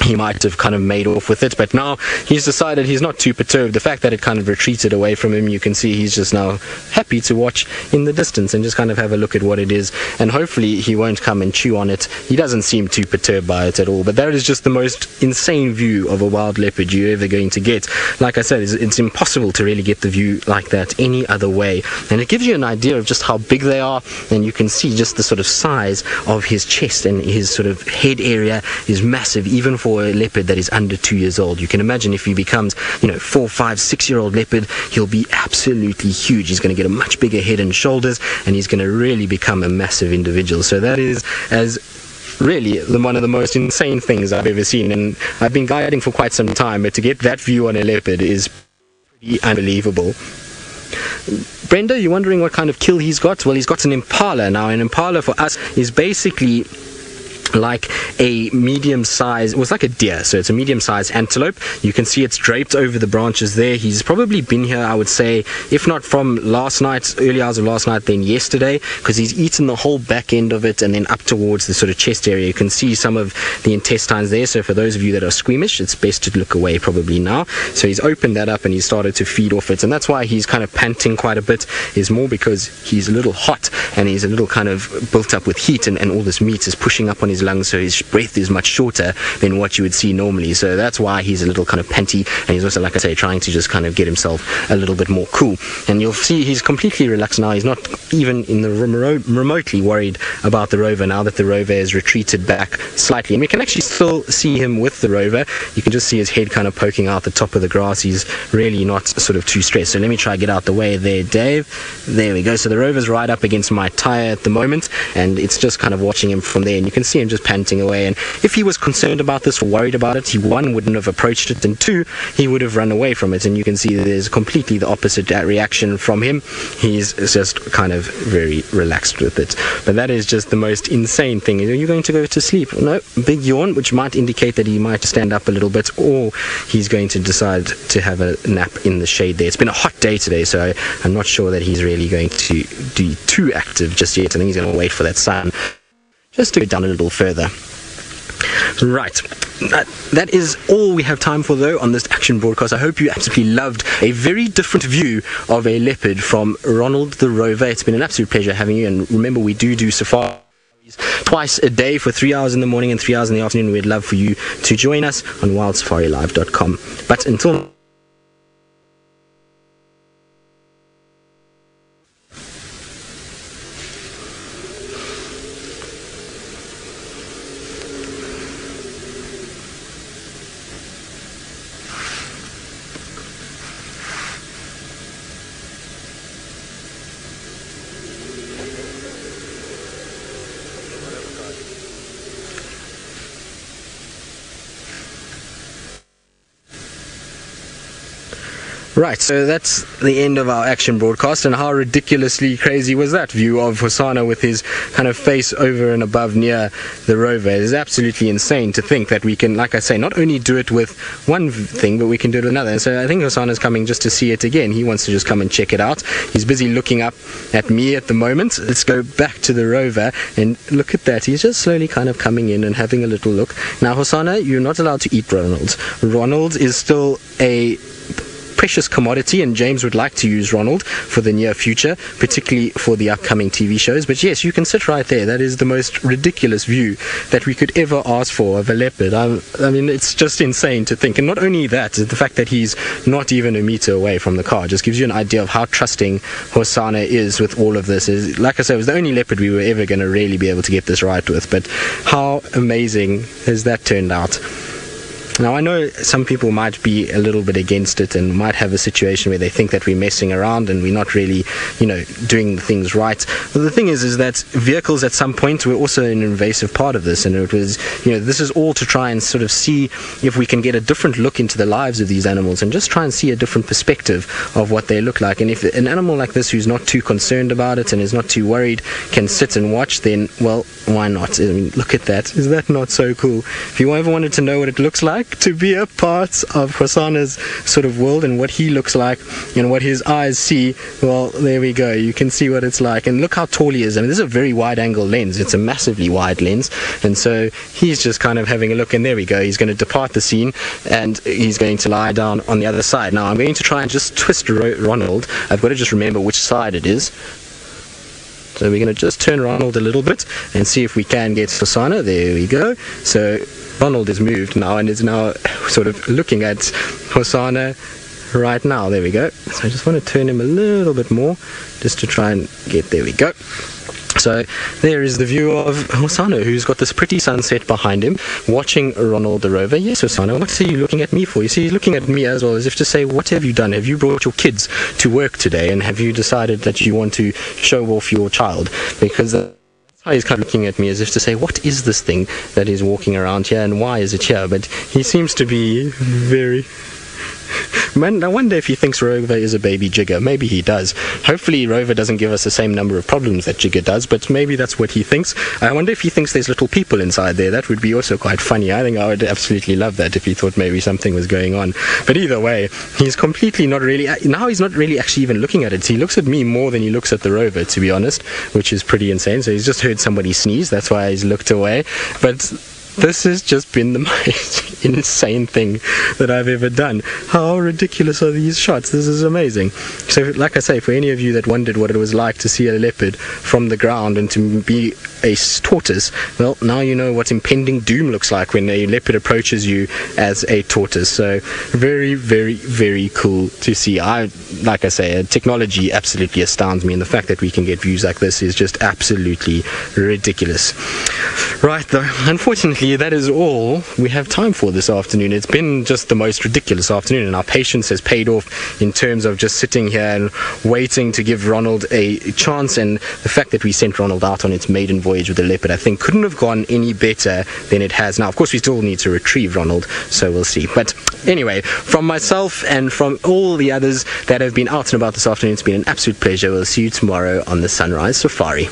S5: he might have kind of made off with it, but now he's decided he's not too perturbed. The fact that it kind of retreated away from him, you can see he's just now happy to watch in the distance and just kind of have a look at what it is, and hopefully he won't come and chew on it. He doesn't seem too perturbed by it at all, but that is just the most insane view of a wild leopard you're ever going to get. Like I said, it's impossible to really get the view like that any other way, and it gives you an idea of just how big they are, and you can see just the sort of size of his chest, and his sort of head area is massive, even for a leopard that is under 2 years old. You can imagine if he becomes, 4, 5, 6-year-old leopard, he'll be absolutely huge. He's going to get a much bigger head and shoulders, and he's going to really become a massive individual. So that is really one of the most insane things I've ever seen, and I've been guiding for quite some time, but to get that view on a leopard is pretty unbelievable. Brenda, you're wondering what kind of kill he's got? Well, he's got an impala. Now, an impala for us is basically like a medium-sized, well, it's like a deer, so it's a medium-sized antelope. You can see it's draped over the branches there. He's probably been here, I would say, if not from last night, early hours of last night, then yesterday, because he's eaten the whole back end of it, and then up towards the sort of chest area. You can see some of the intestines there, so for those of you that are squeamish, it's best to look away probably now. So he's opened that up and he's started to feed off it, and that's why he's kind of panting quite a bit, is more because he's a little hot and he's a little kind of built up with heat, and all this meat is pushing up on his lungs, so his breath is much shorter than what you would see normally. So that's why he's a little kind of panty, and he's also, like I say, trying to just kind of get himself a little bit more cool. And you'll see he's completely relaxed now. He's not even in the remotely worried about the rover now that the rover has retreated back slightly. And we can actually still see him with the rover. You can just see his head kind of poking out the top of the grass. He's really not sort of too stressed. So let me try to get out the way there, Dave. There we go. So the rover's right up against my tire at the moment, and it's just kind of watching him from there, and you can see him just panting away. And if he was concerned about this or worried about it, he, one, wouldn't have approached it, and two, he would have run away from it. And you can see there's completely the opposite reaction from him. He's just kind of very relaxed with it. But that is just the most insane thing. Are you going to go to sleep? No, big yawn, which might indicate that he might stand up a little bit, or he's going to decide to have a nap in the shade there. It's been a hot day today, so I'm not sure that he's really going to be too active just yet. I think he's going to wait for that sun just to go down a little further. Right, that is all we have time for though on this action broadcast. I hope you absolutely loved a very different view of a leopard from Ronald the Rover. It's been an absolute pleasure having you, and remember, we do safaris twice a day for 3 hours in the morning and 3 hours in the afternoon. We'd love for you to join us on wildsafariLive.com. But until Right, so that's the end of our action broadcast, and how ridiculously crazy was that view of Hosana with his kind of face over and above near the rover. It is absolutely insane to think that we can, like I say, not only do it with one thing, but we can do it with another. And so I think Hosana's coming just to see it again. He wants to just come and check it out. He's busy looking up at me at the moment. Let's go back to the rover and look at that. He's just slowly kind of coming in and having a little look. Now, Hosana, you're not allowed to eat Ronald. Ronald is still a precious commodity, and James would like to use Ronald for the near future, particularly for the upcoming TV shows. But yes, you can sit right there. That is the most ridiculous view that we could ever ask for of a leopard. I mean, it's just insane to think. And not only that, the fact that he's not even a meter away from the car just gives you an idea of how trusting Hosana is with all of this. Like I said, it was the only leopard we were ever going to really be able to get this right with. But how amazing has that turned out? Now I know some people might be a little bit against it and might have a situation where they think that we're messing around and we're not really, doing things right. But the thing is that vehicles at some point were also an invasive part of this, and it was, this is all to try and sort of see if we can get a different look into the lives of these animals and just try and see a different perspective of what they look like. And if an animal like this who's not too concerned about it and is not too worried can sit and watch, then, well, why not? I mean, look at that. Is that not so cool? If you ever wanted to know what it looks like to be a part of Hosana's sort of world and what he looks like and what his eyes see, well, there we go. You can see what it's like. And look how tall he is. I mean, this is a very wide angle lens. It's a massively wide lens. And so he's just kind of having a look, and there we go. He's going to depart the scene and he's going to lie down on the other side. Now I'm going to try and just twist Ronald. I've got to just remember which side it is. So we're going to just turn Ronald a little bit and see if we can get Hosana. There we go. So Ronald is moved now and is now sort of looking at Hosana right now. There we go. So I just want to turn him a little bit more just to try and get, there we go. So there is the view of Hosana, who's got this pretty sunset behind him, watching Ronald the Rover. Yes, Hosana, what are you looking at me for? You see, he's looking at me as well, as if to say, what have you done? Have you brought your kids to work today? And have you decided that you want to show off your child? Because that's how he's kind of looking at me, as if to say, what is this thing that is walking around here and why is it here? But he seems to be very... Man, I wonder if he thinks Rover is a baby Jigger. Maybe he does. Hopefully Rover doesn't give us the same number of problems that Jigger does, but maybe that's what he thinks. I wonder if he thinks there's little people inside there. That would be also quite funny. I think I would absolutely love that if he thought maybe something was going on. But either way, he's completely not really... Now he's not really actually even looking at it. He looks at me more than he looks at the Rover, to be honest, which is pretty insane. So he's just heard somebody sneeze. That's why he's looked away. But... this has just been the most insane thing that I've ever done. How ridiculous are these shots? This is amazing. So, like I say, for any of you that wondered what it was like to see a leopard from the ground and to be a tortoise, well, now you know what impending doom looks like when a leopard approaches you as a tortoise. So, very, very, very cool to see. Like I say, technology absolutely astounds me, and the fact that we can get views like this is just absolutely ridiculous. Right, though, unfortunately, that is all we have time for this afternoon. It's been just the most ridiculous afternoon, and our patience has paid off in terms of just sitting here and waiting to give Ronald a chance. And the fact that we sent Ronald out on its maiden voyage with the leopard, I think, couldn't have gone any better than it has. Now, of course, we still need to retrieve Ronald, so we'll see. But anyway, from myself and from all the others that have been out and about this afternoon, it's been an absolute pleasure. We'll see you tomorrow on the Sunrise Safari.